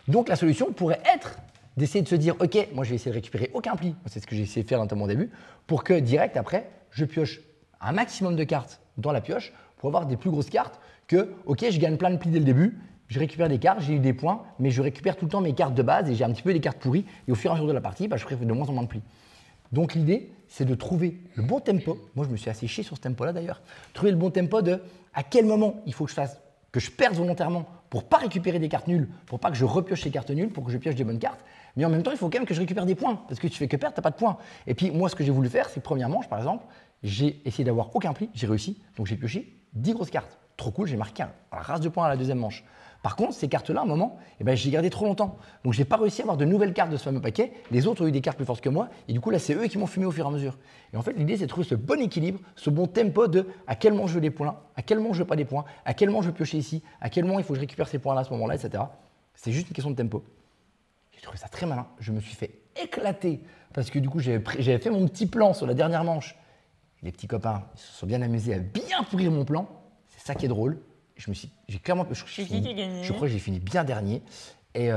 Donc la solution pourrait être d'essayer de se dire, ok, moi je vais essayer de récupérer aucun pli, c'est ce que j'ai essayé de faire notamment au début, pour que direct après, je pioche un maximum de cartes dans la pioche pour avoir des plus grosses cartes que, ok, je gagne plein de plis dès le début, je récupère des cartes, j'ai eu des points, mais je récupère tout le temps mes cartes de base et j'ai un petit peu des cartes pourries. Et au fur et à mesure de la partie, je ferai de moins en moins de plis. Donc l'idée, c'est de trouver le bon tempo. Moi, je me suis assez chié sur ce tempo-là d'ailleurs. Trouver le bon tempo de à quel moment il faut que je perde volontairement pour pas récupérer des cartes nulles, pour pas que je repioche ces cartes nulles, pour que je pioche des bonnes cartes. Mais en même temps, il faut quand même que je récupère des points, parce que tu fais que perdre, tu n'as pas de points. Et puis moi, ce que j'ai voulu faire, c'est première manche, par exemple, j'ai essayé d'avoir aucun pli, j'ai réussi, donc j'ai pioché 10 grosses cartes. Trop cool, j'ai marqué un race de points à la deuxième manche. Par contre, ces cartes-là, à un moment, j'ai gardé trop longtemps. Donc, je n'ai pas réussi à avoir de nouvelles cartes de ce fameux paquet. Les autres ont eu des cartes plus fortes que moi. Et du coup, là, c'est eux qui m'ont fumé au fur et à mesure. Et en fait, l'idée, c'est de trouver ce bon équilibre, ce bon tempo de à quel moment je veux des points, à quel moment je veux pas des points, à quel moment je veux piocher ici, à quel moment il faut que je récupère ces points-là à ce moment-là, etc. C'est juste une question de tempo. J'ai trouvé ça très malin. Je me suis fait éclater parce que du coup, j'avais fait mon petit plan sur la dernière manche. Les petits copains, ils se sont bien amusés à bien pourrir mon plan. C'est ça qui est drôle. Je crois que j'ai fini bien dernier et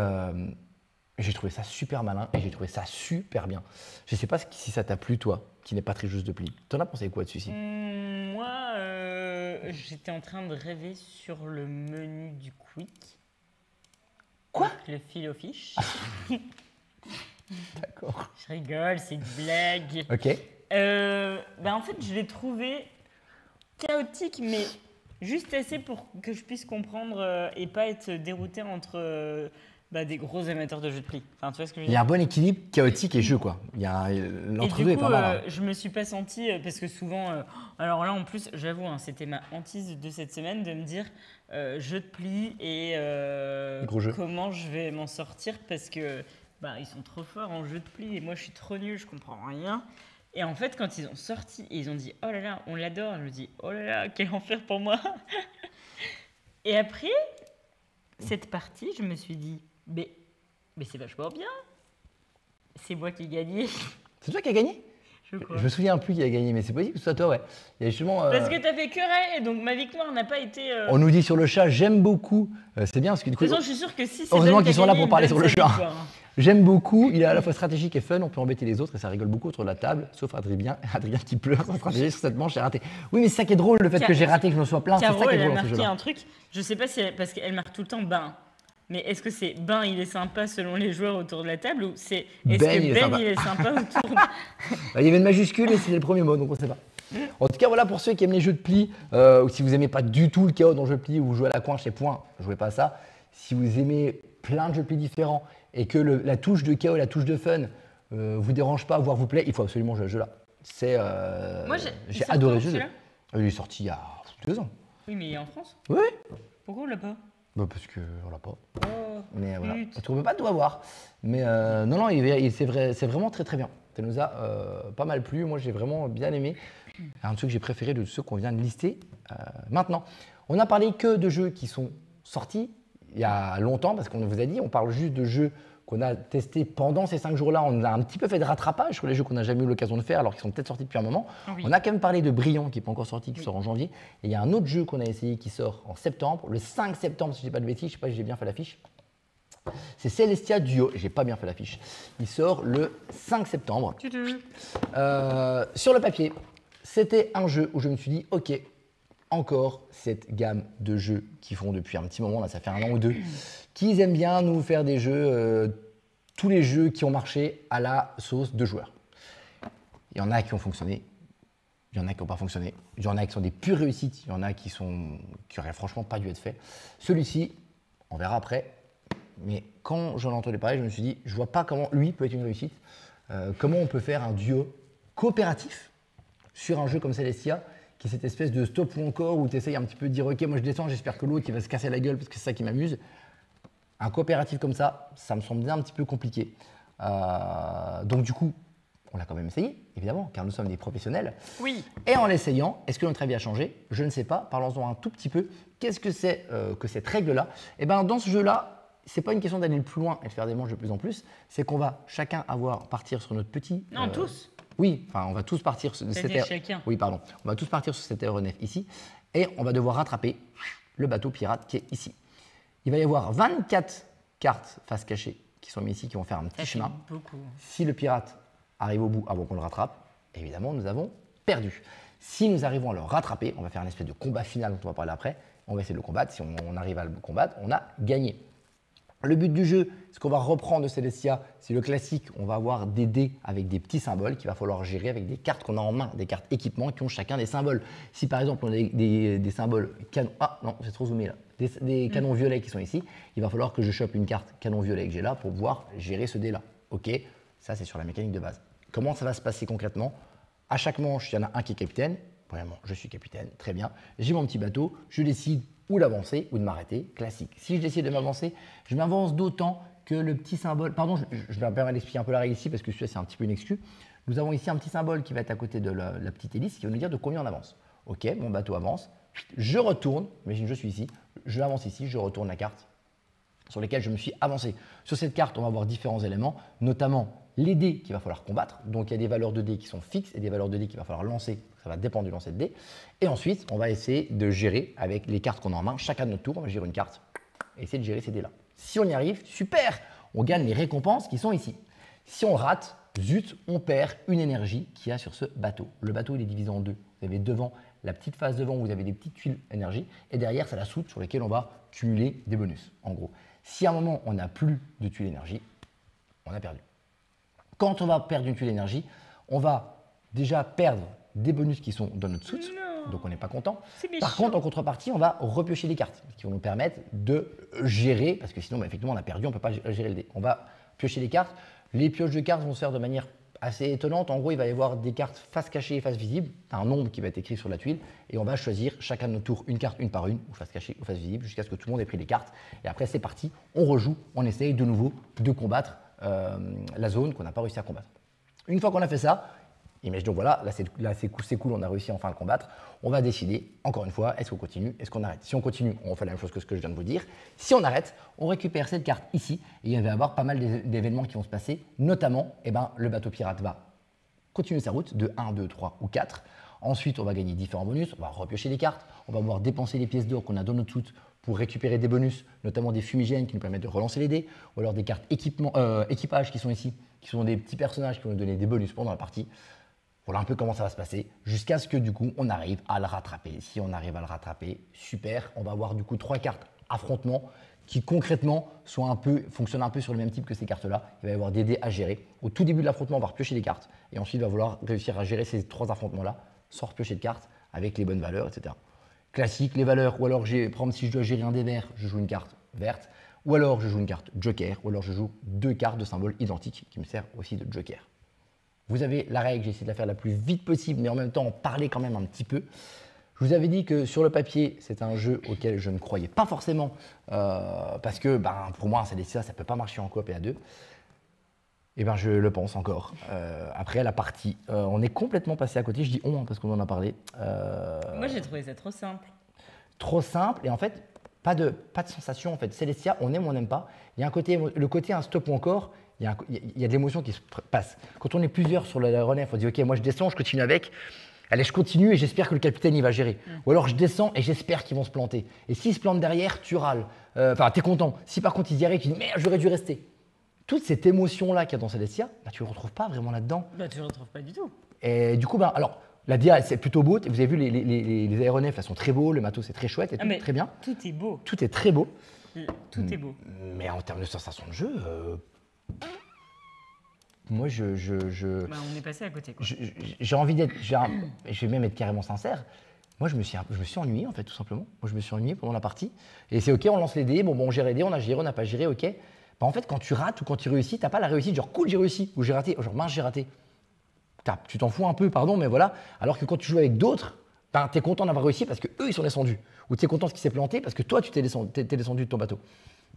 j'ai trouvé ça super malin et j'ai trouvé ça super bien. Je ne sais pas si ça t'a plu, toi, qui n'es pas très juste de pli. T'en as pensé quoi de celui-ci? Moi, j'étais en train de rêver sur le menu du Quick. Quoi? Le fil aux fiches. D'accord. Je rigole, c'est une blague. Ok. En fait, je l'ai trouvé chaotique, mais Juste assez pour que je puisse comprendre et pas être dérouté entre des gros amateurs de jeux de pli. Enfin, tu vois ce que je veux dire? Il y a un bon équilibre chaotique et jeu, quoi. L'entre-deux est pas mal. Hein. Je me suis pas sentie, parce que souvent, alors là en plus, j'avoue, hein, c'était ma hantise de cette semaine de me dire jeu de pli et comment je vais m'en sortir parce que ils sont trop forts en jeu de pli et moi je suis trop nul, je comprends rien. Et en fait, quand ils ont sorti et ils ont dit oh là là, on l'adore, je me dis oh là là, quel enfer pour moi. Et après cette partie, je me suis dit mais c'est vachement bien. C'est moi qui ai gagné. C'est toi qui as gagné? Je me souviens plus qui a gagné, mais c'est possible que ce soit toi, ouais. Il y a justement, parce que t'as fait que Ray, donc ma victoire n'a pas été. On nous dit sur le chat, j'aime beaucoup. C'est bien parce que du coup. De toute façon, je suis sûr que si c'est heureusement qu'ils sont là pour parler sur le chat. Victoire. J'aime beaucoup, il est à la fois stratégique et fun, on peut embêter les autres et ça rigole beaucoup autour de la table, sauf Adrien qui pleure, sa stratégie sur cette manche, j'ai raté. Oui, mais c'est ça qui est drôle, le fait que j'ai raté, que je me sois plaint, c'est ça qui est drôle dans ce jeu-là. Un truc, je sais pas si parce qu'elle marque tout le temps ben. Mais est-ce que c'est Ben, il est sympa selon les joueurs autour de la table ou c'est est-ce que Ben, il est sympa autour Il y avait une majuscule et c'était le premier mot, donc on ne sait pas. En tout cas, voilà pour ceux qui aiment les jeux de pli, ou si vous n'aimez pas du tout le chaos dans le jeu de pli, ou vous jouez à la coin chez Point, jouez pas à ça. Si vous aimez plein de jeux de pli différents et que la touche de chaos, la touche de fun vous dérange pas, voire vous plaît, il faut absolument jouer à ce jeu-là. Moi, j'ai adoré ce jeu. Il est sorti il y a 2 ans. Oui, mais il est en France. Oui. Pourquoi on l'a pas? Parce qu'on l'a pas. Oh, mais voilà. Parce qu'on ne peut pas tout avoir. Mais non, c'est vraiment très très bien. Ça nous a pas mal plu. Moi, j'ai vraiment bien aimé. Un de ceux que j'ai préféré de ceux qu'on vient de lister maintenant. On n'a parlé que de jeux qui sont sortis il y a longtemps, parce qu'on vous a dit, on parle juste de jeux qu'on a testés pendant ces 5 jours-là. On a un petit peu fait de rattrapage sur les jeux qu'on n'a jamais eu l'occasion de faire, alors qu'ils sont peut-être sortis depuis un moment. Oui. On a quand même parlé de Brillant, qui n'est pas encore sorti, qui sort en janvier. Et il y a un autre jeu qu'on a essayé qui sort en septembre, le 5 septembre, si je ne dis pas de bêtises, je ne sais pas si j'ai bien fait l'affiche. C'est Celestia Duo, j'ai pas bien fait l'affiche. Il sort le 5 septembre. Sur le papier, c'était un jeu où je me suis dit, ok, encore cette gamme de jeux qu'ils font depuis un petit moment, là ça fait 1 an ou 2, qu'ils aiment bien nous faire des jeux, tous les jeux qui ont marché à la sauce de joueurs. Il y en a qui ont fonctionné, il y en a qui n'ont pas fonctionné, il y en a qui sont des pures réussites, il y en a qui auraient franchement pas dû être faits. Celui-ci, on verra après, mais quand j'en ai entendu parler, je me suis dit, je vois pas comment lui peut être une réussite, comment on peut faire un duo coopératif sur un jeu comme Celestia, qui est cette espèce de stop ou encore où tu essayes un petit peu de dire ok, moi je descends, j'espère que l'autre il va se casser la gueule parce que c'est ça qui m'amuse. Un coopératif comme ça me semble bien un petit peu compliqué. Donc du coup, on l'a quand même essayé, évidemment, car nous sommes des professionnels. Oui. Et en l'essayant, est-ce que notre avis a changé? Je ne sais pas. Parlons-en un tout petit peu. Qu'est-ce que c'est que cette règle-là? Eh bien, dans ce jeu-là, c'est pas une question d'aller le plus loin et de faire des manches de plus en plus. C'est qu'on va chacun partir sur notre petit. Non, tous. Oui, enfin, on va tous partir sur cette chacun. Oui, pardon. On va tous partir sur cet aéronef ici et on va devoir rattraper le bateau pirate qui est ici. Il va y avoir 24 cartes face cachée qui sont mises ici, qui vont faire un petit chemin. Beaucoup. Si le pirate arrive au bout avant qu'on le rattrape, évidemment, nous avons perdu. Si nous arrivons à le rattraper, on va faire un espèce de combat final dont on va parler après. On va essayer de le combattre. Si on arrive à le combattre, on a gagné. Le but du jeu, ce qu'on va reprendre de Celestia, c'est le classique. On va avoir des dés avec des petits symboles qu'il va falloir gérer avec des cartes qu'on a en main, des cartes équipement qui ont chacun des symboles. Si par exemple on a des symboles canon, ah non, j'ai trop zoomé là, des canons violets qui sont ici, il va falloir que je chope une carte canon violet que j'ai là pour pouvoir gérer ce dé là. Ok, ça c'est sur la mécanique de base. Comment ça va se passer concrètement? À chaque manche, il y en a un qui est capitaine. Premièrement, je suis capitaine, très bien. J'ai mon petit bateau, je décide ou d'avancer ou de m'arrêter, classique. Si je décide de m'avancer, je m'avance d'autant que le petit symbole… Pardon, je me permets d'expliquer un peu la règle ici parce que celui-là c'est un petit peu une excuse. Nous avons ici un petit symbole qui va être à côté de la petite hélice qui va nous dire de combien on avance. Ok, mon bateau avance, je retourne, imagine je suis ici, je avance ici, je retourne la carte sur lesquelles je me suis avancé. Sur cette carte, on va avoir différents éléments, notamment les dés qu'il va falloir combattre. Donc il y a des valeurs de dés qui sont fixes et des valeurs de dés qu'il va falloir lancer. Ça va dépendre du lancer de dés. Et ensuite, on va essayer de gérer avec les cartes qu'on a en main. Chacun de notre tour, on va gérer une carte et essayer de gérer ces dés-là. Si on y arrive, super, on gagne les récompenses qui sont ici. Si on rate, zut, on perd une énergie qu'il y a sur ce bateau. Le bateau, il est divisé en deux. Vous avez devant la petite face devant où vous avez des petites tuiles énergie et derrière, c'est la soute sur laquelle on va cumuler des bonus, en gros. Si à un moment, on n'a plus de tuiles énergie, on a perdu. Quand on va perdre une tuile énergie, on va déjà perdre des bonus qui sont dans notre soute. donc on n'est pas content. Méchant. Par contre, en contrepartie, on va repiocher des cartes qui vont nous permettre de gérer, parce que sinon, bah, effectivement, on a perdu, on ne peut pas gérer le dé. On va piocher les cartes. Les pioches de cartes vont se faire de manière assez étonnante. En gros, il va y avoir des cartes face cachée et face visible. Tu as un nombre qui va être écrit sur la tuile et on va choisir chacun de nos tours une carte une par une, ou face cachée ou face visible, jusqu'à ce que tout le monde ait pris les cartes. Et après, c'est parti, on rejoue, on essaye de nouveau de combattre la zone qu'on n'a pas réussi à combattre. Une fois qu'on a fait ça, imaginons voilà, là c'est cool, on a réussi enfin à le combattre. On va décider, encore une fois, est-ce qu'on continue, est-ce qu'on arrête. Si on continue, on fait la même chose que ce que je viens de vous dire. Si on arrête, on récupère cette carte ici et il va y avoir pas mal d'événements qui vont se passer, notamment le bateau pirate va continuer sa route de 1, 2, 3 ou 4. Ensuite, on va gagner différents bonus, on va repiocher des cartes, on va pouvoir dépenser les pièces d'or qu'on a dans notre soute pour récupérer des bonus, notamment des fumigènes qui nous permettent de relancer les dés, ou alors des cartes équipage qui sont ici, qui sont des petits personnages qui vont nous donner des bonus pendant la partie. Voilà un peu comment ça va se passer, jusqu'à ce que du coup on arrive à le rattraper. Si on arrive à le rattraper, super, on va avoir du coup 3 cartes affrontement qui concrètement fonctionnent un peu sur le même type que ces cartes-là. Il va y avoir des dés à gérer. Au tout début de l'affrontement, on va repiocher des cartes, et ensuite il va falloir réussir à gérer ces 3 affrontements-là, sans repiocher de cartes, avec les bonnes valeurs, etc. Classique, les valeurs, ou alors par exemple si je dois gérer un dé vert, je joue une carte verte, ou alors je joue une carte joker, ou alors je joue 2 cartes de symboles identiques qui me servent aussi de joker. Vous avez la règle, j'ai essayé de la faire la plus vite possible, mais en même temps en parler quand même un petit peu. Je vous avais dit que sur le papier, c'est un jeu auquel je ne croyais pas forcément, parce que pour moi, un Celestia, ça ne peut pas marcher en coop et à 2. Et je le pense encore. Après la partie, on est complètement passé à côté. Je dis on parce qu'on en a parlé. Moi, j'ai trouvé ça trop simple. Trop simple et en fait, pas de sensation. En fait, Celestia, on aime ou on n'aime pas. Il y a le côté un stop ou encore. Il y a de l'émotion qui se passe. Quand on est plusieurs sur la relève, on dit ok, moi je descends, je continue avec. Allez, je continue et j'espère que le capitaine il va gérer. Ou alors je descends et j'espère qu'ils vont se planter. Et s'ils se plantent derrière, tu râles. T'es content. Si par contre ils y arrivent, tu dis merde, j'aurais dû rester. Toute cette émotion-là qu'il y a dans Celestia, tu ne le retrouves pas vraiment là-dedans. Tu ne le retrouves pas du tout. Et du coup, alors, la DA, c'est plutôt beau. Vous avez vu, les aéronefs, elles sont très beaux, le matos, c'est très chouette et tout, très bien. Tout est beau. Tout est très beau. Tout est beau. Mais en termes de sensation de jeu, moi, on est passé à côté, quoi. J'ai envie d'être, je vais même être carrément sincère. Moi, je me suis ennuyé, en fait, tout simplement. Moi, je me suis ennuyé pendant la partie. Et c'est OK, on lance les dés. Bon, on gère les dés, on a géré, on n'a pas géré, OK. En fait, quand tu rates ou quand tu réussis, tu n'as pas la réussite, genre cool, j'ai réussi, ou j'ai raté, genre mince, j'ai raté. Tu t'en fous un peu, pardon, mais voilà. Alors que quand tu joues avec d'autres, tu es content d'avoir réussi parce qu'eux, ils sont descendus. Ou tu es content de ce qui s'est planté parce que toi, tu t'es descendu de ton bateau.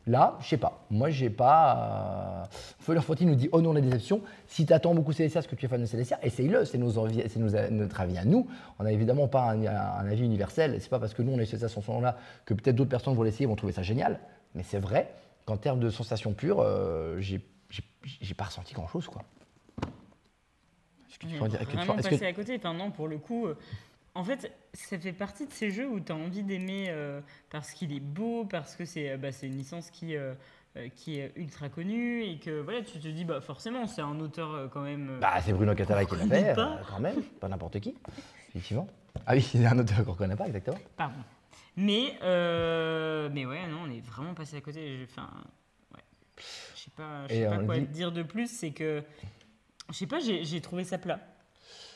Là, je sais pas. Moi, j'ai pas. Feuler Fonti nous dit oh non, la déception. Si tu attends beaucoup Celestia, parce que tu es fan de Celestia, essaye-le. C'est notre avis à nous. On n'a évidemment pas un avis universel. C'est pas parce que nous, on a eu cette sensation-là que peut-être d'autres personnes vont l'essayer et vont trouver ça génial. Mais c'est vrai qu'en termes de sensations pures, j'ai pas ressenti grand-chose, quoi. Est-ce que tu peux dire vraiment passer à côté. Enfin, non, pour le coup. En fait, ça fait partie de ces jeux où tu as envie d'aimer parce qu'il est beau, parce que c'est une licence qui est ultra connue et que voilà, tu te dis forcément c'est un auteur quand même. C'est Bruno Catala qui l'a fait, quand même, pas n'importe qui, effectivement. Ah oui, c'est un auteur qu'on ne connaît pas exactement. Pardon. Mais ouais, non, on est vraiment passé à côté. Enfin, ouais. Je sais pas quoi dire de plus, c'est que je sais pas, j'ai trouvé ça plat.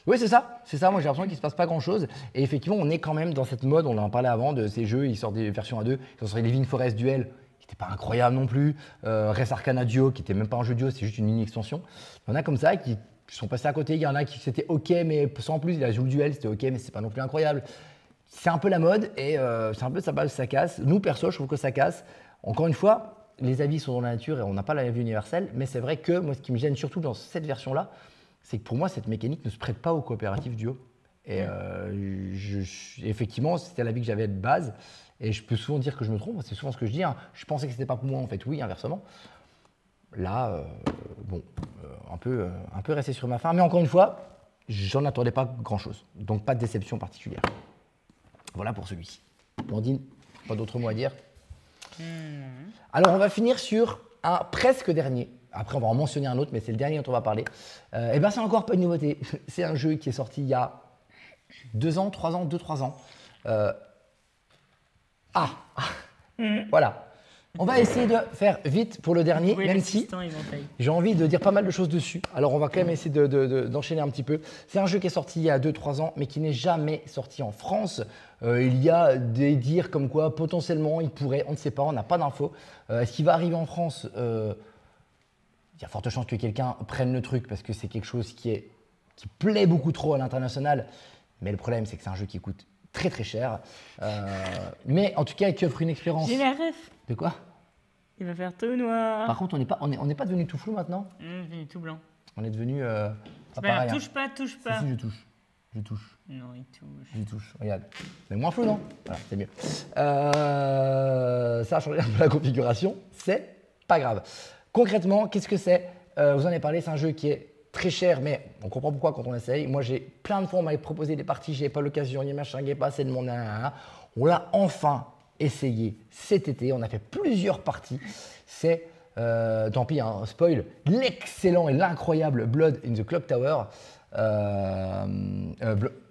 Oui, c'est ça. Moi, j'ai l'impression qu'il ne se passe pas grand-chose. Et effectivement, on est quand même dans cette mode, on en parlait avant, de ces jeux, ils sortent des versions à 2. Ils ont sorti Living Forest Duel, qui n'était pas incroyable non plus. Res Arcana Duo, qui n'était même pas un jeu duo, c'est juste une mini-extension. Il y en a comme ça qui sont passés à côté. Il y en a qui c'était OK, mais sans plus. Il a joué le duel, c'était OK, mais c'est pas non plus incroyable. C'est un peu la mode et c'est un peu ça casse. Nous, perso, je trouve que ça casse. Encore une fois, les avis sont dans la nature et on n'a pas la vie universelle. Mais c'est vrai que moi, ce qui me gêne surtout dans cette version-là, c'est que pour moi, cette mécanique ne se prête pas au coopératif duo. Et effectivement, c'était l'avis que j'avais de base. Et je peux souvent dire que je me trompe, c'est souvent ce que je dis. Je pensais que c'était pas pour moi, en fait, oui, inversement. Là, un peu resté sur ma faim. Mais encore une fois, j'en attendais pas grand-chose. Donc, pas de déception particulière. Voilà pour celui-ci. Blandine, pas d'autres mots à dire? Alors, on va finir sur un presque dernier. Après, on va en mentionner un autre, mais c'est le dernier dont on va parler. C'est encore pas une nouveauté. C'est un jeu qui est sorti il y a 2 ans, 3 ans, 2-3 ans. Voilà. On va essayer de faire vite pour le dernier, même si j'ai envie de dire pas mal de choses dessus. Alors on va quand même essayer d'enchaîner un petit peu. C'est un jeu qui est sorti il y a 2-3 ans, mais qui n'est jamais sorti en France. Il y a des dires comme quoi potentiellement il pourrait, on ne sait pas, on n'a pas d'infos. Est-ce qu'il va arriver en France? Il y a forte chance que quelqu'un prenne le truc parce que c'est quelque chose qui plaît beaucoup trop à l'international. Mais le problème, c'est que c'est un jeu qui coûte très très cher. Mais en tout cas, qui offre une expérience. J'ai la ref. De quoi? Il va faire tout noir. Par contre, on n'est pas devenu tout flou maintenant. On est devenu tout blanc. On est devenu. Pareil, touche pas. Si, je touche. Je touche. Non, il touche. Je touche. Regarde. Mais moins flou, non? Voilà, c'est mieux. Ça a changé un peu la configuration. C'est pas grave. Concrètement, qu'est-ce que c'est? Vous en avez parlé, c'est un jeu qui est très cher, mais on comprend pourquoi quand on essaye. Moi, j'ai plein de fois, on m'avait proposé des parties, j'ai pas l'occasion, il y a machin, il n'y a pas assez de monde. On l'a enfin essayé cet été, on a fait plusieurs parties. C'est, tant pis, un spoil, l'excellent et l'incroyable Blood in the Clock Tower.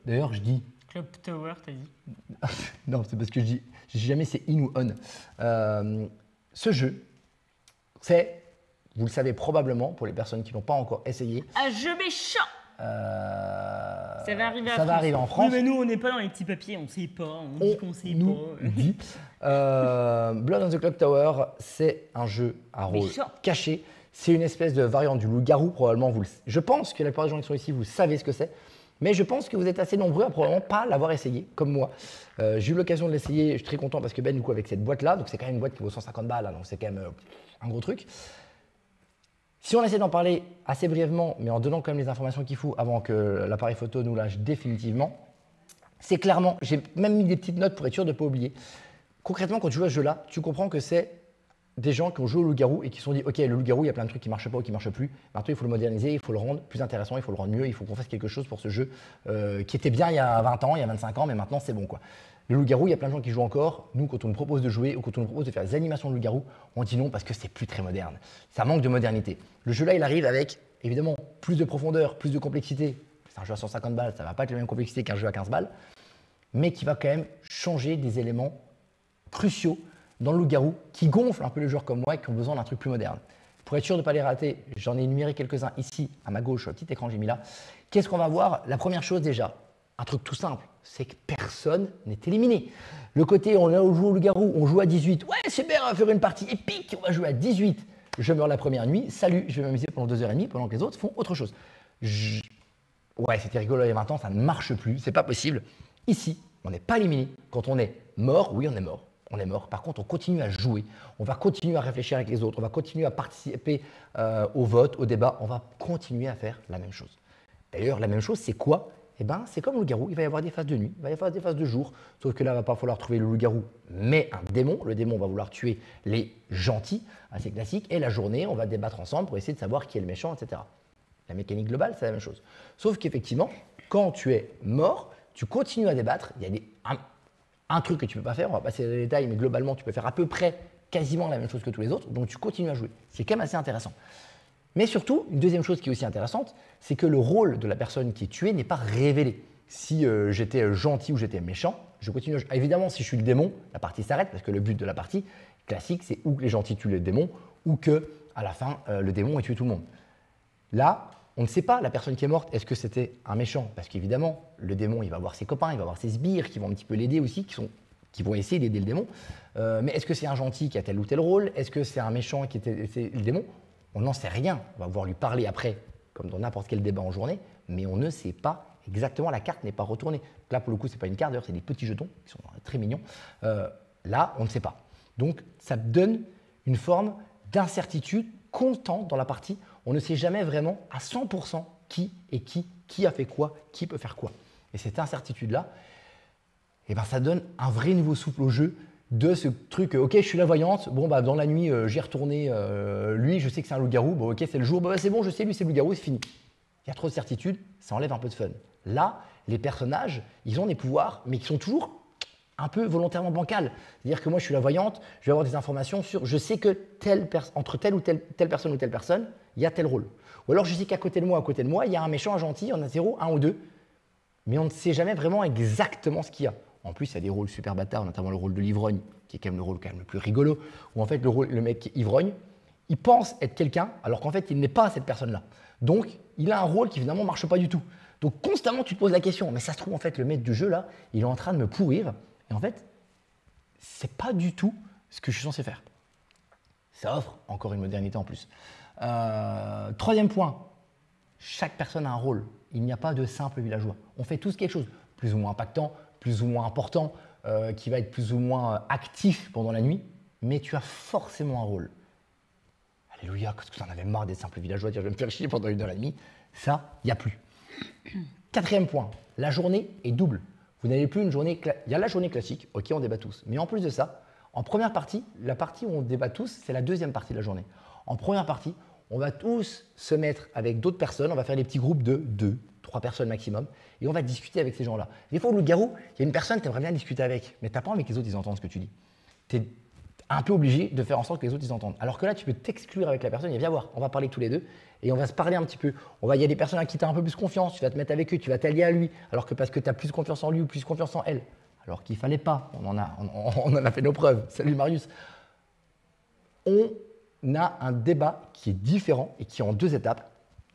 D'ailleurs, je dis. Clock Tower, t'as dit? Non, c'est parce que je dis jamais c'est in ou on. Ce jeu, c'est. Vous le savez probablement, pour les personnes qui ne l'ont pas encore essayé. Un jeu méchant. Ça va arriver en France. Oui, mais nous, on n'est pas dans les petits papiers, on ne sait pas, on dit qu'on ne sait pas. Dit. Blood on the Clock Tower, c'est un jeu à rôle caché. C'est une espèce de variante du loup-garou, probablement. Je pense que la plupart des gens qui sont ici, vous savez ce que c'est. Mais je pense que vous êtes assez nombreux à probablement pas l'avoir essayé, comme moi. J'ai eu l'occasion de l'essayer, je suis très content parce que Ben, du coup, avec cette boîte-là, donc c'est quand même une boîte qui vaut 150 balles, là, donc c'est quand même un gros truc. Si on essaie d'en parler assez brièvement, mais en donnant quand même les informations qu'il faut avant que l'appareil photo nous lâche définitivement, c'est clairement, j'ai même mis des petites notes pour être sûr de ne pas oublier. Concrètement, quand tu joues à ce jeu-là, tu comprends que c'est des gens qui ont joué au loup-garou et qui se sont dit « Ok, le loup-garou, il y a plein de trucs qui ne marchent pas ou qui ne marchent plus. Maintenant, il faut le moderniser, il faut le rendre plus intéressant, il faut le rendre mieux, il faut qu'on fasse quelque chose pour ce jeu qui était bien il y a 20 ans, il y a 25 ans, mais maintenant, c'est bon, quoi. » Le loup-garou, il y a plein de gens qui jouent encore. Nous, quand on nous propose de jouer ou quand on nous propose de faire des animations de loup-garou, on dit non parce que c'est plus très moderne. Ça manque de modernité. Le jeu là, il arrive avec évidemment plus de profondeur, plus de complexité. C'est un jeu à 150 balles, ça ne va pas être la même complexité qu'un jeu à 15 balles, mais qui va quand même changer des éléments cruciaux dans le loup-garou qui gonflent un peu les joueurs comme moi et qui ont besoin d'un truc plus moderne. Pour être sûr de ne pas les rater, j'en ai énuméré quelques-uns ici à ma gauche, sur le petit écran que j'ai mis là. Qu'est-ce qu'on va voir? La première chose déjà, un truc tout simple, c'est que personne n'est éliminé. Le côté, on joue au loup-garou, on joue à 18. Ouais, super, on va faire une partie épique, on va jouer à 18. Je meurs la première nuit, salut, je vais m'amuser pendant 2h30 pendant que les autres font autre chose. Ouais, c'était rigolo et maintenant, ça ne marche plus, c'est pas possible. Ici, on n'est pas éliminé. Quand on est mort, oui, on est mort. On est mort. Par contre, on continue à jouer. On va continuer à réfléchir avec les autres. On va continuer à participer au vote, au débat. On va continuer à faire la même chose. D'ailleurs, la même chose, c'est quoi? Eh bien, c'est comme le loup-garou, il va y avoir des phases de nuit, il va y avoir des phases de jour, sauf que là, il ne va pas falloir trouver le loup-garou, mais un démon. Le démon va vouloir tuer les gentils, assez classique, et la journée, on va débattre ensemble pour essayer de savoir qui est le méchant, etc. La mécanique globale, c'est la même chose. Sauf qu'effectivement, quand tu es mort, tu continues à débattre, il y a un truc que tu ne peux pas faire, on va passer dans les détails, mais globalement, tu peux faire à peu près quasiment la même chose que tous les autres, donc tu continues à jouer. C'est quand même assez intéressant. Mais surtout, une deuxième chose qui est aussi intéressante, c'est que le rôle de la personne qui est tuée n'est pas révélé. Si j'étais gentil ou j'étais méchant, je continue à jouer. Évidemment, si je suis le démon, la partie s'arrête parce que le but de la partie classique, c'est ou que les gentils tuent le démon ou que à la fin, le démon ait tué tout le monde. Là, on ne sait pas, la personne qui est morte, est-ce que c'était un méchant? Parce qu'évidemment, le démon, il va avoir ses copains, il va avoir ses sbires qui vont un petit peu l'aider aussi, qui vont essayer d'aider le démon. Mais est-ce que c'est un gentil qui a tel ou tel rôle? Est-ce que c'est un méchant qui était le démon? On n'en sait rien. On va pouvoir lui parler après, comme dans n'importe quel débat en journée, mais on ne sait pas exactement, la carte n'est pas retournée. Donc là, pour le coup, ce n'est pas une carte, d'ailleurs, c'est des petits jetons qui sont très mignons. Là, on ne sait pas. Donc, ça donne une forme d'incertitude constante dans la partie. On ne sait jamais vraiment à 100% qui est qui a fait quoi, qui peut faire quoi. Et cette incertitude-là, eh ben, ça donne un vrai nouveau souffle au jeu de ce truc, ok, je suis la voyante, bon, bah, dans la nuit, j'ai retourné lui, je sais que c'est un loup-garou, bon, ok, c'est le jour, bah, c'est bon, je sais, lui, c'est le loup-garou, c'est fini. Il y a trop de certitude, ça enlève un peu de fun. Là, les personnages, ils ont des pouvoirs, mais qui sont toujours un peu volontairement bancals. C'est-à-dire que moi, je suis la voyante, je vais avoir des informations sur, je sais que entre telle ou telle personne, il y a tel rôle. Ou alors, je sais qu'à côté de moi, il y a un méchant, un gentil, il y en a 0, 1 ou 2, mais on ne sait jamais vraiment exactement ce qu'il y a. En plus, il y a des rôles super bâtards, notamment le rôle de l'ivrogne, qui est quand même le rôle le plus rigolo, où en fait le mec qui est ivrogne, il pense être quelqu'un, alors qu'en fait il n'est pas cette personne-là. Donc, il a un rôle qui finalement ne marche pas du tout. Donc constamment, tu te poses la question, mais ça se trouve en fait le maître du jeu là, il est en train de me pourrir, et en fait, c'est pas du tout ce que je suis censé faire. Ça offre encore une modernité en plus. Troisième point, chaque personne a un rôle. Il n'y a pas de simple villageois. On fait tous quelque chose, plus ou moins impactant, plus ou moins important, qui va être plus ou moins actif pendant la nuit, mais tu as forcément un rôle. Alléluia, parce que tu en avais marre des simples villageois, dire je vais me faire chier pendant 1h30. Ça, il n'y a plus. Quatrième point, la journée est double. Vous n'avez plus une journée, il y a la journée classique, ok, on débat tous. Mais en plus de ça, en première partie, la partie où on débat tous, c'est la deuxième partie de la journée. En première partie, on va tous se mettre avec d'autres personnes, on va faire des petits groupes de 2, 3 personnes maximum, et on va discuter avec ces gens-là. Des fois, au loup-garou, il y a une personne que tu aimerais bien discuter avec, mais tu n'as pas envie que les autres ils entendent ce que tu dis. Tu es un peu obligé de faire en sorte que les autres ils entendent. Alors que là, tu peux t'exclure avec la personne et viens voir, on va parler tous les deux, et on va se parler un petit peu. Il y a des personnes à qui tu as un peu plus confiance, tu vas te mettre avec eux, tu vas t'allier à lui, alors que parce que tu as plus confiance en lui ou plus confiance en elle. Alors qu'il ne fallait pas, on en a fait nos preuves. Salut Marius. On a un débat qui est différent et qui est en 2 étapes,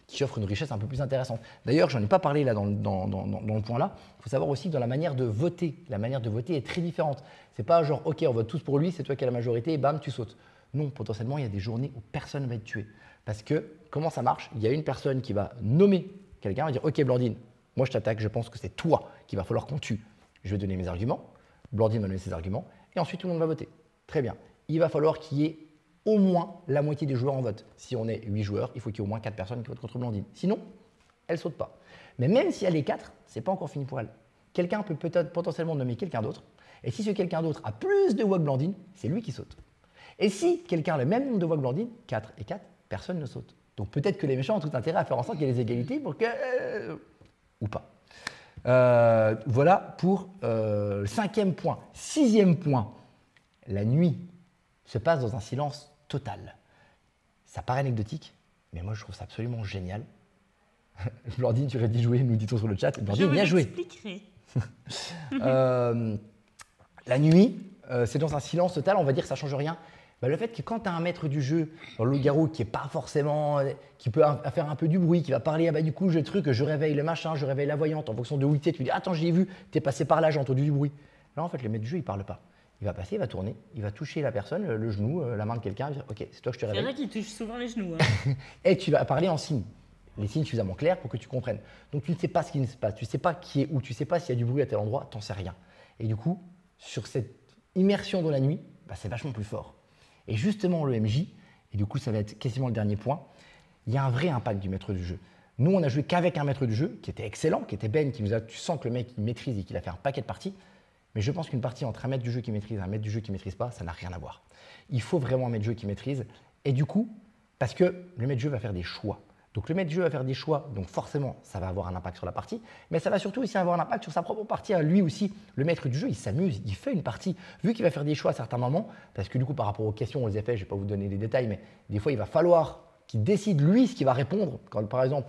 qui offre une richesse un peu plus intéressante. D'ailleurs, je n'en ai pas parlé là dans le point là. Il faut savoir aussi que dans la manière de voter, la manière de voter est très différente. C'est pas genre, ok, on vote tous pour lui, c'est toi qui as la majorité et bam, tu sautes. Non, potentiellement, il y a des journées où personne ne va être tué. Parce que, comment ça marche? Il y a une personne qui va nommer quelqu'un, va dire, ok Blandine, moi je t'attaque, je pense que c'est toi qu'il va falloir qu'on tue. Je vais donner mes arguments, Blandine va donner ses arguments, et ensuite tout le monde va voter. Très bien. Il va falloir qu'il y ait au moins la moitié des joueurs en vote. Si on est 8 joueurs, il faut qu'il y ait au moins 4 personnes qui votent contre Blandine. Sinon, elle ne saute pas. Mais même si elle est 4, ce n'est pas encore fini pour elle. Quelqu'un peut peut-être potentiellement nommer quelqu'un d'autre, et si ce quelqu'un d'autre a plus de voix que Blandine, c'est lui qui saute. Et si quelqu'un a le même nombre de voix que Blandine, 4 et 4, personne ne saute. Donc peut-être que les méchants ont tout intérêt à faire en sorte qu'il y ait des égalités pour que... ou pas. Voilà pour le 5e point. 6e point, la nuit se passe dans un silence total. Ça paraît anecdotique, mais moi je trouve ça absolument génial. Blandine, tu aurais dit jouer, nous dit-on sur le chat. Blandine, bien joué. La nuit, c'est dans un silence total, on va dire que ça ne change rien. Le fait que quand tu as un maître du jeu dans le loup-garou qui est pas forcément, qui peut faire un peu du bruit, qui va parler, du coup, j'ai le truc, je réveille le machin, je réveille la voyante, en fonction de où tu es, tu dis, attends, j'y ai vu, tu es passé par là, j'ai entendu du bruit. Là, en fait, le maître du jeu, il parle pas. Il va passer, il va tourner, il va toucher la personne, le genou, la main de quelqu'un, il va dire, ok, c'est toi que je te réveille. Il y en a qui touchent souvent les genoux. Hein. Et tu vas parler en signes. Les signes suffisamment clairs pour que tu comprennes. Donc, tu ne sais pas ce qui se passe, tu ne sais pas qui est où, tu ne sais pas s'il y a du bruit à tel endroit, tu n'en sais rien. Et du coup, sur cette immersion dans la nuit, c'est vachement plus fort. Et justement, le MJ, et du coup, ça va être quasiment le dernier point, il y a un vrai impact du maître du jeu. Nous, on a joué qu'avec un maître du jeu qui était excellent, qui était Ben, qui nous a, tu sens que le mec il maîtrise et qu'il a fait un paquet de parties. Mais je pense qu'une partie entre un maître du jeu qui maîtrise et un maître du jeu qui ne maîtrise pas, ça n'a rien à voir. Il faut vraiment un maître du jeu qui maîtrise. Et du coup, parce que le maître du jeu va faire des choix. Donc le maître du jeu va faire des choix, donc forcément, ça va avoir un impact sur la partie, mais ça va surtout aussi avoir un impact sur sa propre partie. Lui aussi, le maître du jeu, il s'amuse, il fait une partie. Vu qu'il va faire des choix à certains moments, parce que du coup, par rapport aux questions, aux effets, je ne vais pas vous donner les détails, mais des fois, il va falloir qu'il décide lui ce qu'il va répondre. Quand par exemple,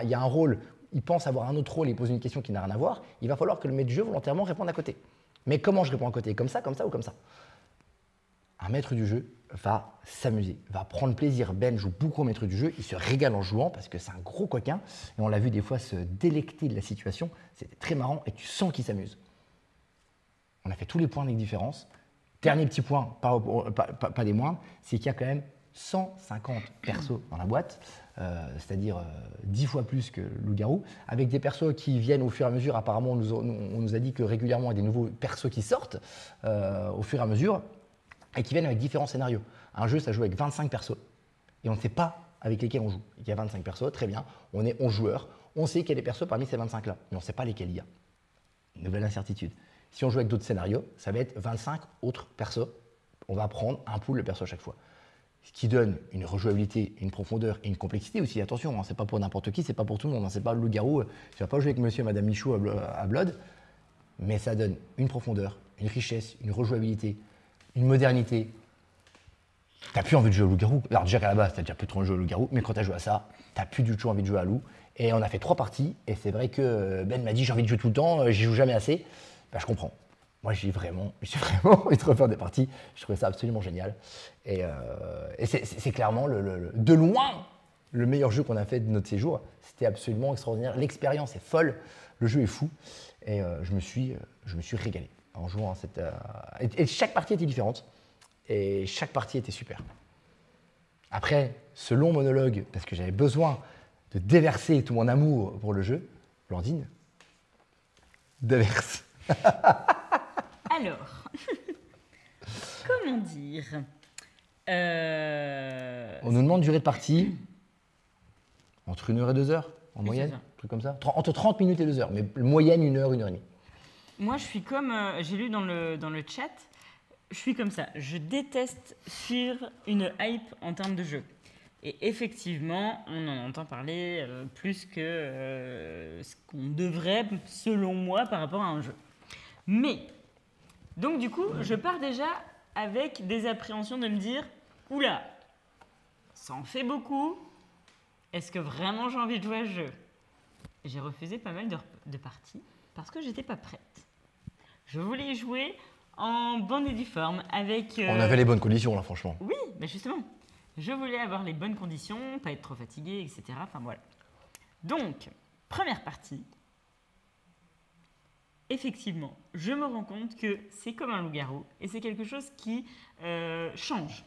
il y a un rôle, il pense avoir un autre rôle et il pose une question qui n'a rien à voir, il va falloir que le maître du jeu volontairement réponde à côté. Mais comment je réponds à côté? Comme ça ou comme ça? Un maître du jeu va s'amuser, va prendre plaisir. Ben joue beaucoup au maître du jeu, il se régale en jouant parce que c'est un gros coquin et on l'a vu des fois se délecter de la situation, c'était très marrant et tu sens qu'il s'amuse. On a fait tous les points avec différence. Dernier petit point, pas des moindres, c'est qu'il y a quand même 150 persos dans la boîte, c'est-à-dire 10 fois plus que Loup-Garou, avec des persos qui viennent au fur et à mesure. Apparemment, on nous a dit que régulièrement, il y a des nouveaux persos qui sortent au fur et à mesure. Et qui viennent avec différents scénarios. Un jeu, ça joue avec 25 persos, et on ne sait pas avec lesquels on joue. Il y a 25 persos, très bien, on est 11 joueurs, on sait qu'il y a des persos parmi ces 25-là, mais on ne sait pas lesquels il y a. Nouvelle incertitude. Si on joue avec d'autres scénarios, ça va être 25 autres persos, on va prendre un pool de persos à chaque fois. Ce qui donne une rejouabilité, une profondeur et une complexité aussi. Attention, c'est pas pour n'importe qui, c'est pas pour tout le monde, c'est pas le loup-garou, tu vas pas jouer avec monsieur et madame Michou à Blood, mais ça donne une profondeur, une richesse, une rejouabilité, une modernité. T'as plus envie de jouer au loup-garou. Alors déjà qu'à la base, t'as déjà plus trop envie de jouer au loup-garou, mais quand t'as joué à ça, t'as plus du tout envie de jouer à loup. Et on a fait 3 parties, et c'est vrai que Ben m'a dit j'ai envie de jouer tout le temps, j'y joue jamais assez. Ben, je comprends. moi, j'ai vraiment envie de refaire des parties. Je trouvais ça absolument génial. Et c'est clairement, de loin, le meilleur jeu qu'on a fait de notre séjour. C'était absolument extraordinaire. L'expérience est folle. Le jeu est fou. Et je me suis régalé en jouant à cette... et chaque partie était différente. Et chaque partie était super. Après, ce long monologue, parce que j'avais besoin de déverser tout mon amour pour le jeu, Blandine, déverse. Alors, comment dire On nous demande durée de partie entre 1 heure et 2 heures, en moyenne, un truc comme ça. Entre 30 minutes et 2 heures, mais moyenne 1 heure, 1 heure et demie. Moi, je suis comme, j'ai lu dans le chat, je suis comme ça. Je déteste suivre une hype en termes de jeu. Et effectivement, on en entend parler plus que ce qu'on devrait, selon moi, par rapport à un jeu. Mais, donc du coup, je pars déjà avec des appréhensions de me dire « Oula, ça en fait beaucoup. Est-ce que vraiment j'ai envie de jouer à ce jeu ?» J'ai refusé pas mal de parties parce que j'étais pas prête. Je voulais jouer en bonne et due forme avec... On avait les bonnes conditions là, franchement. Oui, mais justement. Je voulais avoir les bonnes conditions, pas être trop fatigué, etc. Enfin voilà. Donc, première partie. Effectivement, je me rends compte que c'est comme un loup-garou et c'est quelque chose qui change.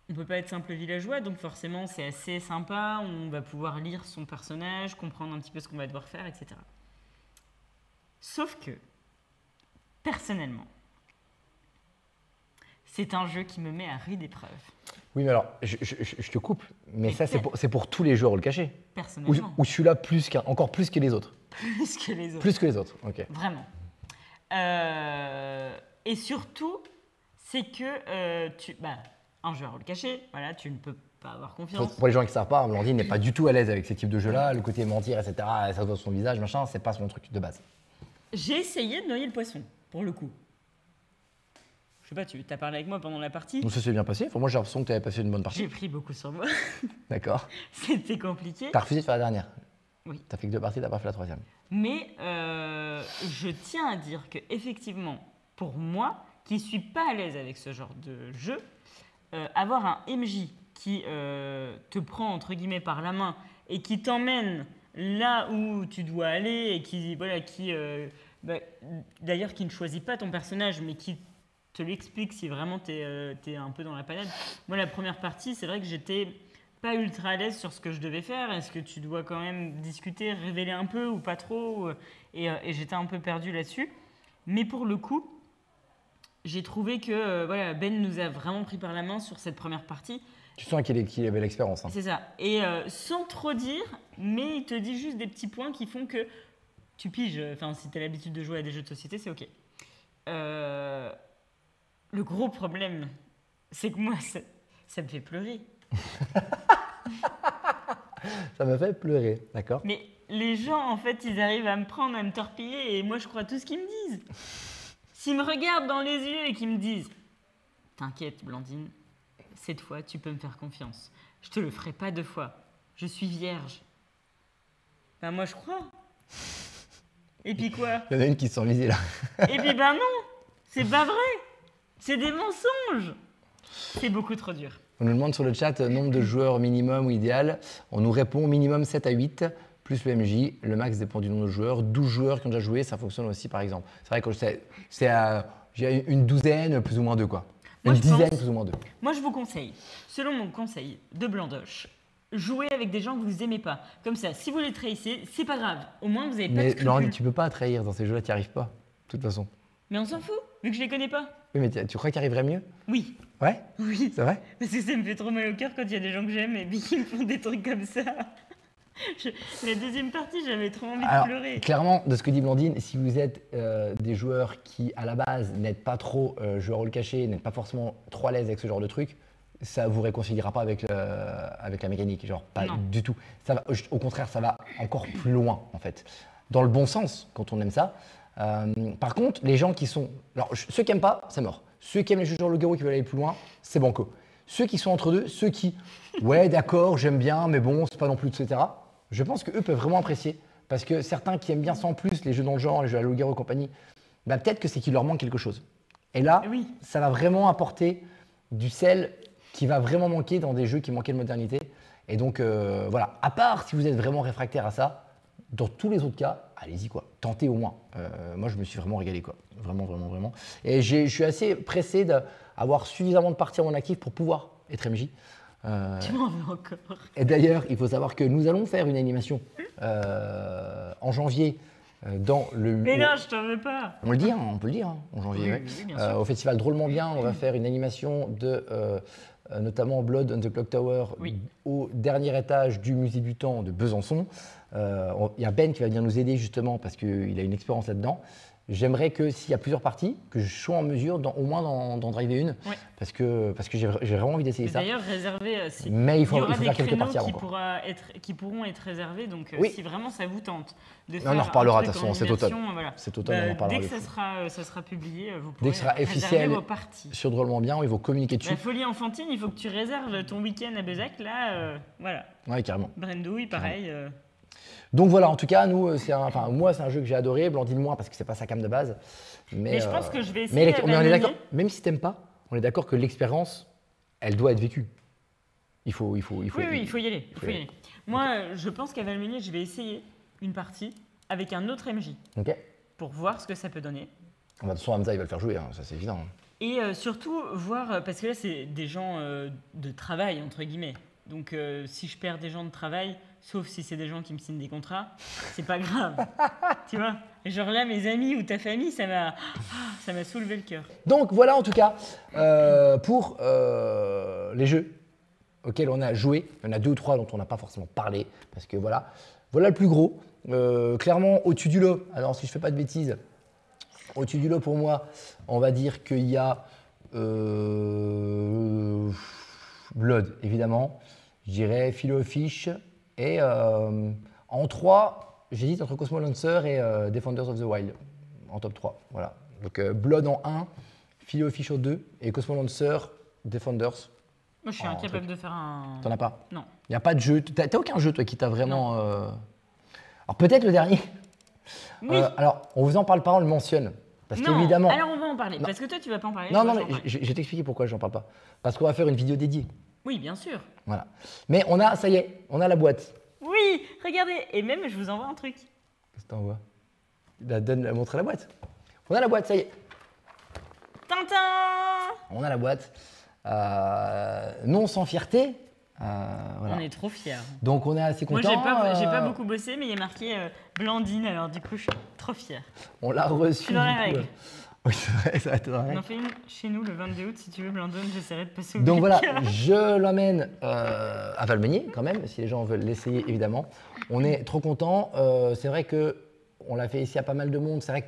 On ne peut pas être simple villageois, donc forcément c'est assez sympa, on va pouvoir lire son personnage, comprendre un petit peu ce qu'on va devoir faire, etc. Sauf que, personnellement, c'est un jeu qui me met à rude épreuve. Oui, mais alors, je te coupe, mais ça c'est pour tous les jeux rôle caché. Personnellement. Ou celui-là encore plus que les autres. Plus que les autres. Plus que les autres, ok. Vraiment. Et surtout, c'est que un jeu à rôle caché, voilà, tu ne peux pas avoir confiance. Pour les gens qui ne savent pas, Blandine n'est pas du tout à l'aise avec ces types de jeux-là. Le côté mentir, etc., ça doit son visage, machin, c'est pas son truc de base. J'ai essayé de noyer le poisson, pour le coup. Je sais pas, tu as parlé avec moi pendant la partie. Donc ça s'est bien passé. Enfin, moi, j'ai l'impression que tu avais passé une bonne partie. J'ai pris beaucoup sur moi. D'accord. C'était compliqué. Tu as refusé de faire la dernière. Oui. Tu as fait que 2 parties, tu n'as pas fait la 3e. Mais je tiens à dire que effectivement, pour moi, qui ne suis pas à l'aise avec ce genre de jeu, avoir un MJ qui te prend entre guillemets par la main et qui t'emmène là où tu dois aller et qui d'ailleurs qui ne choisit pas ton personnage mais qui te l'explique si vraiment tu es un peu dans la panade. Moi, la première partie, c'est vrai que j'étais pas ultra à l'aise sur ce que je devais faire. Est-ce que tu dois quand même discuter, révéler un peu ou pas trop, et j'étais un peu perdu là-dessus. Mais pour le coup, j'ai trouvé que Ben nous a vraiment pris par la main sur cette première partie. Tu sens qu'il avait l'expérience. Hein. C'est ça. Et sans trop dire, mais il te dit juste des petits points qui font que tu piges. Enfin, si tu as l'habitude de jouer à des jeux de société, c'est OK. Le gros problème, c'est que moi, ça me fait pleurer. Ça me fait pleurer, d'accord. Mais les gens, en fait, ils arrivent à me prendre, à me torpiller, et moi, je crois tout ce qu'ils me disent. S'ils me regardent dans les yeux et qu'ils me disent « T'inquiète, Blandine, cette fois, tu peux me faire confiance. Je te le ferai pas 2 fois. Je suis vierge. » Ben moi, je crois. Et puis quoi? Il y en a une qui se sent visée, là. Et puis ben non, c'est pas vrai. C'est des mensonges. C'est beaucoup trop dur. On nous demande sur le chat nombre de joueurs minimum ou idéal. On nous répond minimum 7 à 8, plus le MJ. Le max dépend du nombre de joueurs. 12 joueurs qui ont déjà joué, ça fonctionne aussi par exemple. C'est vrai que j'ai une douzaine, plus ou moins 2 quoi. Une dizaine, plus ou moins 2. Moi, je vous conseille, selon mon conseil de Blandoche, jouez avec des gens que vous aimez pas. Comme ça, si vous les trahissez, c'est pas grave. Au moins, vous n'avez pas de scrupules. Mais non, tu peux pas trahir dans ces jeux-là, tu n'y arrives pas, de toute façon. Mais on s'en fout, vu que je les connais pas. Oui, mais tu crois qu'il arriverait mieux? Oui. Ouais? Oui. C'est vrai? Parce que ça me fait trop mal au cœur quand il y a des gens que j'aime et puis qui me font des trucs comme ça. La deuxième partie, j'avais trop envie de pleurer. Clairement, de ce que dit Blandine, si vous êtes des joueurs qui, à la base, n'êtes pas trop joueurs rôle caché, n'êtes pas forcément trop à l'aise avec ce genre de truc, ça ne vous réconciliera pas avec la mécanique. Genre, pas du tout. Ça va, au contraire, ça va encore plus loin, en fait. Dans le bon sens, quand on aime ça. Par contre, les gens qui sont... Alors, ceux qui n'aiment pas, c'est mort. Ceux qui aiment les jeux genre le garou qui veulent aller plus loin, c'est banco. Ceux qui sont entre deux, ceux qui, ouais, d'accord, j'aime bien, mais bon, c'est pas non plus, etc. Je pense qu'eux peuvent vraiment apprécier. Parce que certains qui aiment bien sans plus les jeux dans le genre, les jeux à loup-garou et compagnie, bah, peut-être que c'est qu'il leur manque quelque chose. Et là, ça va vraiment apporter du sel qui va vraiment manquer dans des jeux qui manquaient de modernité. Et donc, voilà, à part si vous êtes vraiment réfractaire à ça, dans tous les autres cas, allez-y quoi, tentez au moins. Moi, je me suis vraiment régalé quoi, vraiment, vraiment, vraiment. Et je suis assez pressé d'avoir suffisamment de parties à mon actif pour pouvoir être MJ. Tu m'en veux encore. Et d'ailleurs, il faut savoir que nous allons faire une animation en janvier dans le. Mais non, je t'en veux pas. On le dit, hein, on peut le dire, hein, en janvier. Oui, au festival Drôlement Bien, on va faire une animation de notamment Blood on the Clock Tower au dernier étage du musée du temps de Besançon. Il y a Ben qui va venir nous aider justement parce qu'il a une expérience là-dedans. J'aimerais que s'il y a plusieurs parties, que je sois en mesure au moins d'en driver une, parce que j'ai vraiment envie d'essayer ça. D'ailleurs, réservé, mais il faut faire quelques parties avant. Qui pourront être réservés, donc si vraiment ça vous tente de faire on en reparlera de toute façon, c'est automne. Voilà. C'est automne, on en parlera. Dès que ça sera publié, vous pourrez dès que ce sera officiel vos parties. Sur Drôlement Bien, ils vont communiquer dessus. La folie enfantine, il faut que tu réserves ton week-end à Bezac, là, voilà. Ouais, carrément. Brendouille, pareil. Donc voilà, en tout cas, moi, c'est un jeu que j'ai adoré. Blandine moins parce que c'est pas sa cam de base. Mais je pense que je vais essayer. Mais on est d'accord, même si t'aimes pas, on est d'accord que l'expérience, elle doit être vécue. Il faut y aller. Moi, je pense qu'à Valmeunier, je vais essayer une partie avec un autre MJ. Ok. Pour voir ce que ça peut donner. De toute façon, Hamza, il va le faire jouer, hein, ça c'est évident. Et surtout, voir, parce que là, c'est des gens de travail, entre guillemets. Donc, si je perds des gens de travail, sauf si c'est des gens qui me signent des contrats, c'est pas grave. Tu vois? Genre là, mes amis ou ta famille, ça m'a soulevé le cœur. Donc voilà, en tout cas, pour les jeux auxquels on a joué. Il y en a 2 ou 3 dont on n'a pas forcément parlé, parce que voilà le plus gros. Clairement, au-dessus du lot, alors si je fais pas de bêtises, au-dessus du lot pour moi, on va dire qu'il y a Blood, évidemment. Je dirais Philo of Fish. Et en 3, j'hésite entre Cosmo Lancer et Defenders of the Wild, en top 3. Voilà. Donc Blood en 1, Philo of Fish au 2 et Cosmo Lancer, Defenders. Moi, je suis incapable de faire un. T'en as pas? Non. Il n'y a pas de jeu. T'as aucun jeu, toi, qui t'a vraiment. Alors, peut-être le dernier. Oui. Alors, on vous en parle pas, on le mentionne. Parce qu'évidemment. Alors, on va en parler. Parce que toi, tu vas pas en parler. Non, mais je vais t'expliquer pourquoi j'en parle pas. Parce qu'on va faire une vidéo dédiée. Oui, bien sûr. Voilà. Mais ça y est, on a la boîte. Oui, regardez. Et même, je vous envoie un truc. Qu'est-ce que t'envoies? Montre la boîte. On a la boîte, ça y est. Tintin! On a la boîte. Non sans fierté. Voilà. On est trop fiers. Donc on est assez content. Moi, j'ai pas beaucoup bossé, mais il y a marqué Blandine, alors du coup, je suis trop fière. On l'a reçu. C'est dans les règles. Oui, c'est vrai, ça va être dans les règles. On en fait une chez nous le 22 août, si tu veux, Blandine, j'essaierai de passer au Donc voilà, je l'emmène à Valmeunier quand même, si les gens veulent l'essayer, évidemment. On est trop contents. C'est vrai qu'on l'a fait ici à pas mal de monde. C'est vrai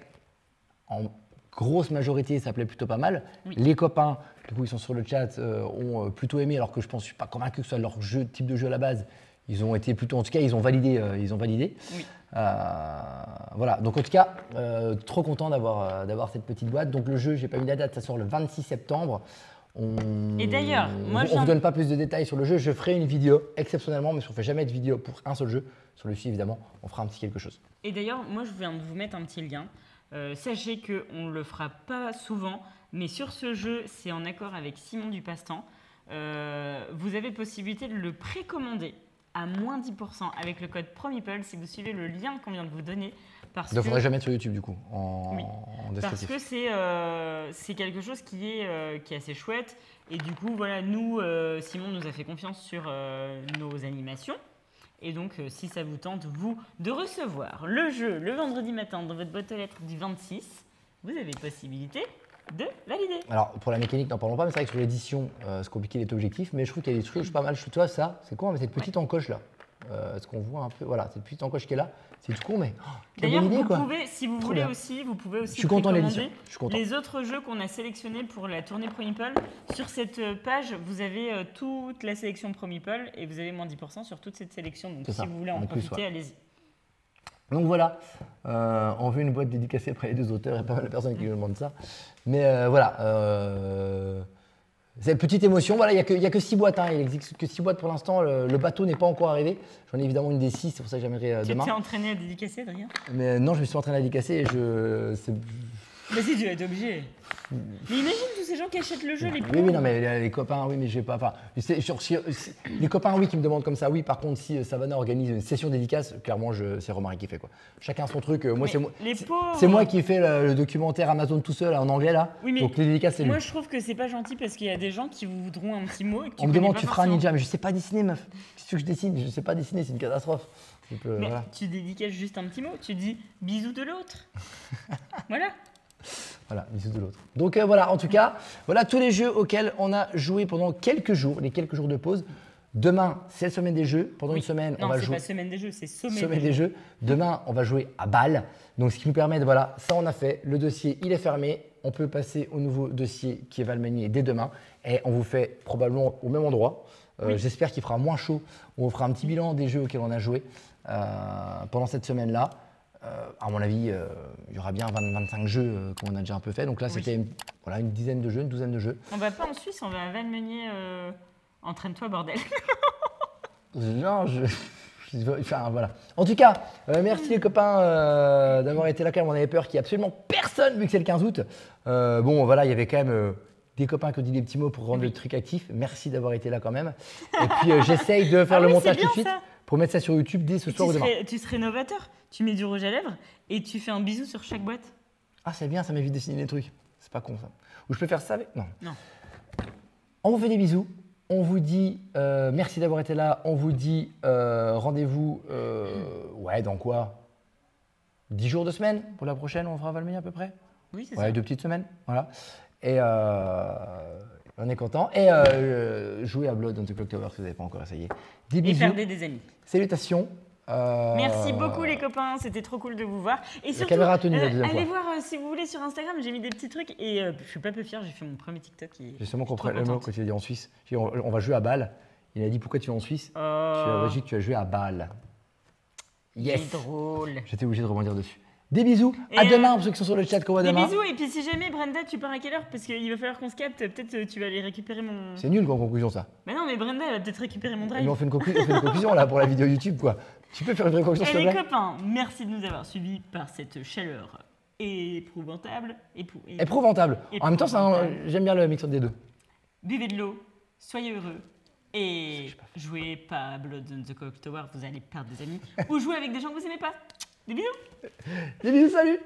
qu'en grosse majorité, ça plaît plutôt pas mal. Oui. Les copains, du coup, ils sont sur le chat, ont plutôt aimé, alors que je ne suis pas convaincu que ce soit leur type de jeu à la base. Ils ont été plutôt, en tout cas, ils ont validé. Oui. Voilà, donc en tout cas, trop content d'avoir cette petite boîte. Donc le jeu, j'ai pas mis la date, ça sort le 26 septembre. Et d'ailleurs, moi, on ne vous donne pas plus de détails sur le jeu. Je ferai une vidéo exceptionnellement, mais je ne fais jamais de vidéo pour un seul jeu. Sur le site, évidemment, on fera un petit quelque chose. Et d'ailleurs, moi, je viens de vous mettre un petit lien. Sachez qu'on ne le fera pas souvent, mais sur ce jeu, c'est en accord avec Simon du Passe-Temps. Vous avez possibilité de le précommander à moins 10% avec le code PROMIPLE si vous suivez le lien qu'on vient de vous donner. Il ne faudrait jamais être sur YouTube du coup, en descriptif. Parce que c'est quelque chose qui est assez chouette. Et du coup, voilà, nous, Simon nous a fait confiance sur nos animations. Et donc, si ça vous tente, vous, de recevoir le jeu le vendredi matin dans votre boîte aux lettres du 26, vous avez possibilité de valider. Alors, pour la mécanique, n'en parlons pas, mais c'est vrai que sur l'édition, c'est compliqué d'être objectif, mais je trouve qu'il y a des trucs pas mal. Tu vois, ça, c'est con, mais cette petite encoche là. Est-ce qu'on voit un peu? Voilà, cette petite encoche qui est là, c'est tout con, mais. D'ailleurs, si vous voulez aussi, vous pouvez aussi. Je suis content de l'édition. Je suis content. Les autres jeux qu'on a sélectionnés pour la tournée ProMeeple, sur cette page, vous avez toute la sélection ProMeeple et vous avez moins 10% sur toute cette sélection. Donc, si vous voulez en profiter, allez-y. Donc voilà, on veut une boîte dédicacée après les 2 auteurs, il y a pas mal de personnes qui nous demandent ça. Mais voilà, c'est une petite émotion. Voilà, il n'y a que 6 boîtes, hein. Il n'existe que 6 boîtes pour l'instant. Le bateau n'est pas encore arrivé. J'en ai évidemment une des 6, c'est pour ça que j'aimerais demain. Tu t'es entraîné à dédicacer, Adrien? Mais non, je me suis entraîné à dédicacer et Mais si, tu vas être obligé. Mais imagine tous ces gens qui achètent le jeu, les Oui, non, mais les copains, oui, mais je vais pas. Enfin, les copains, oui, qui me demandent comme ça, oui. Par contre, si Savannah organise une session dédicace, clairement, c'est Romaric qui fait quoi. Chacun son truc. Moi, c'est moi qui ai fait le documentaire Amazon tout seul en anglais là. Oui, mais donc les dédicaces, c'est lui. Moi, je trouve que c'est pas gentil parce qu'il y a des gens qui vous voudront un petit mot. Et que on me demande, tu feras un ninja, mais je sais pas dessiner, meuf. Qu'est-ce que je dessine? Je sais pas dessiner, c'est une catastrophe. Mais voilà. Tu dédicaces juste un petit mot. Tu dis bisous de l'autre. Voilà. Voilà, bisous de l'autre. Donc voilà, en tout cas, voilà tous les jeux auxquels on a joué pendant quelques jours, les quelques jours de pause. Demain, c'est la semaine des jeux. Pendant une semaine, on va jouer. Non, c'est pas semaine des jeux, c'est sommet des jeux. Demain, on va jouer à Bâle. Donc, ce qui nous permet de, voilà, ça on a fait. Le dossier, il est fermé. On peut passer au nouveau dossier qui est Valmenier dès demain. Et on vous fait probablement au même endroit. J'espère qu'il fera moins chaud. On vous fera un petit bilan des jeux auxquels on a joué pendant cette semaine-là. À mon avis, il y aura bien 20-25 jeux qu'on a déjà un peu fait. Donc là, c'était une dizaine de jeux, une douzaine de jeux. On va pas en Suisse, on va à Valmenier. Entraîne-toi, bordel. Non, enfin, voilà. En tout cas, merci les copains d'avoir été là quand même. On avait peur qu'il n'y ait absolument personne vu que c'est le 15 août. Bon, voilà, il y avait quand même des copains qui ont dit des petits mots pour rendre le truc actif. Merci d'avoir été là quand même. Et puis, j'essaye de faire le montage tout de suite pour mettre ça sur YouTube dès ce soir ou demain. Tu serais novateur. Tu mets du rouge à lèvres et tu fais un bisou sur chaque boîte. Ah, c'est bien, ça m'évite de dessiner des trucs. C'est pas con ça. Ou je peux faire ça avec… Non. Non. On vous fait des bisous. On vous dit merci d'avoir été là. On vous dit rendez-vous, dans quoi 10 jours, 2 semaines pour la prochaine, on fera Valmenier à peu près. Oui, c'est ça. 2 petites semaines, voilà. Et on est content. Et jouez à Blood on the Clock Tower si vous n'avez pas encore essayé. Des bisous. Et perdez des amis. Salutations. Merci beaucoup les copains, c'était trop cool de vous voir. Et surtout, caméra a tenu la deuxième allez fois. voir si vous voulez sur Instagram, j'ai mis des petits trucs et je suis pas peu fier, j'ai fait mon premier TikTok. Justement, compris le mot quand il a dit en Suisse. On va jouer à Bâle. Il a dit pourquoi tu es en Suisse Tu as dit que tu as joué à Bâle. Yes. C'est drôle. J'étais obligé de rebondir dessus. Des bisous. À demain pour ceux qui sont sur le chat qu'on voit demain. Des bisous et puis si jamais Brenda tu pars à quelle heure parce qu'il va falloir qu'on se capte, peut-être tu vas aller récupérer mon… C'est nul en conclusion ça. Mais non mais Brenda elle va peut-être récupérer mon drive. Mais on fait une conclusion là pour la vidéo YouTube quoi. Tu peux faire une vraie conclusion s'il te plaît ? Les copains, merci de nous avoir suivis par cette chaleur éprouvantable. Éprouvantable. En même temps j'aime bien le mix des deux. Buvez de l'eau, soyez heureux. Et jouez pas à Blood on the Clock Tower, vous allez perdre des amis. Ou jouez avec des gens que vous aimez pas. Des bisous. Des bisous, salut.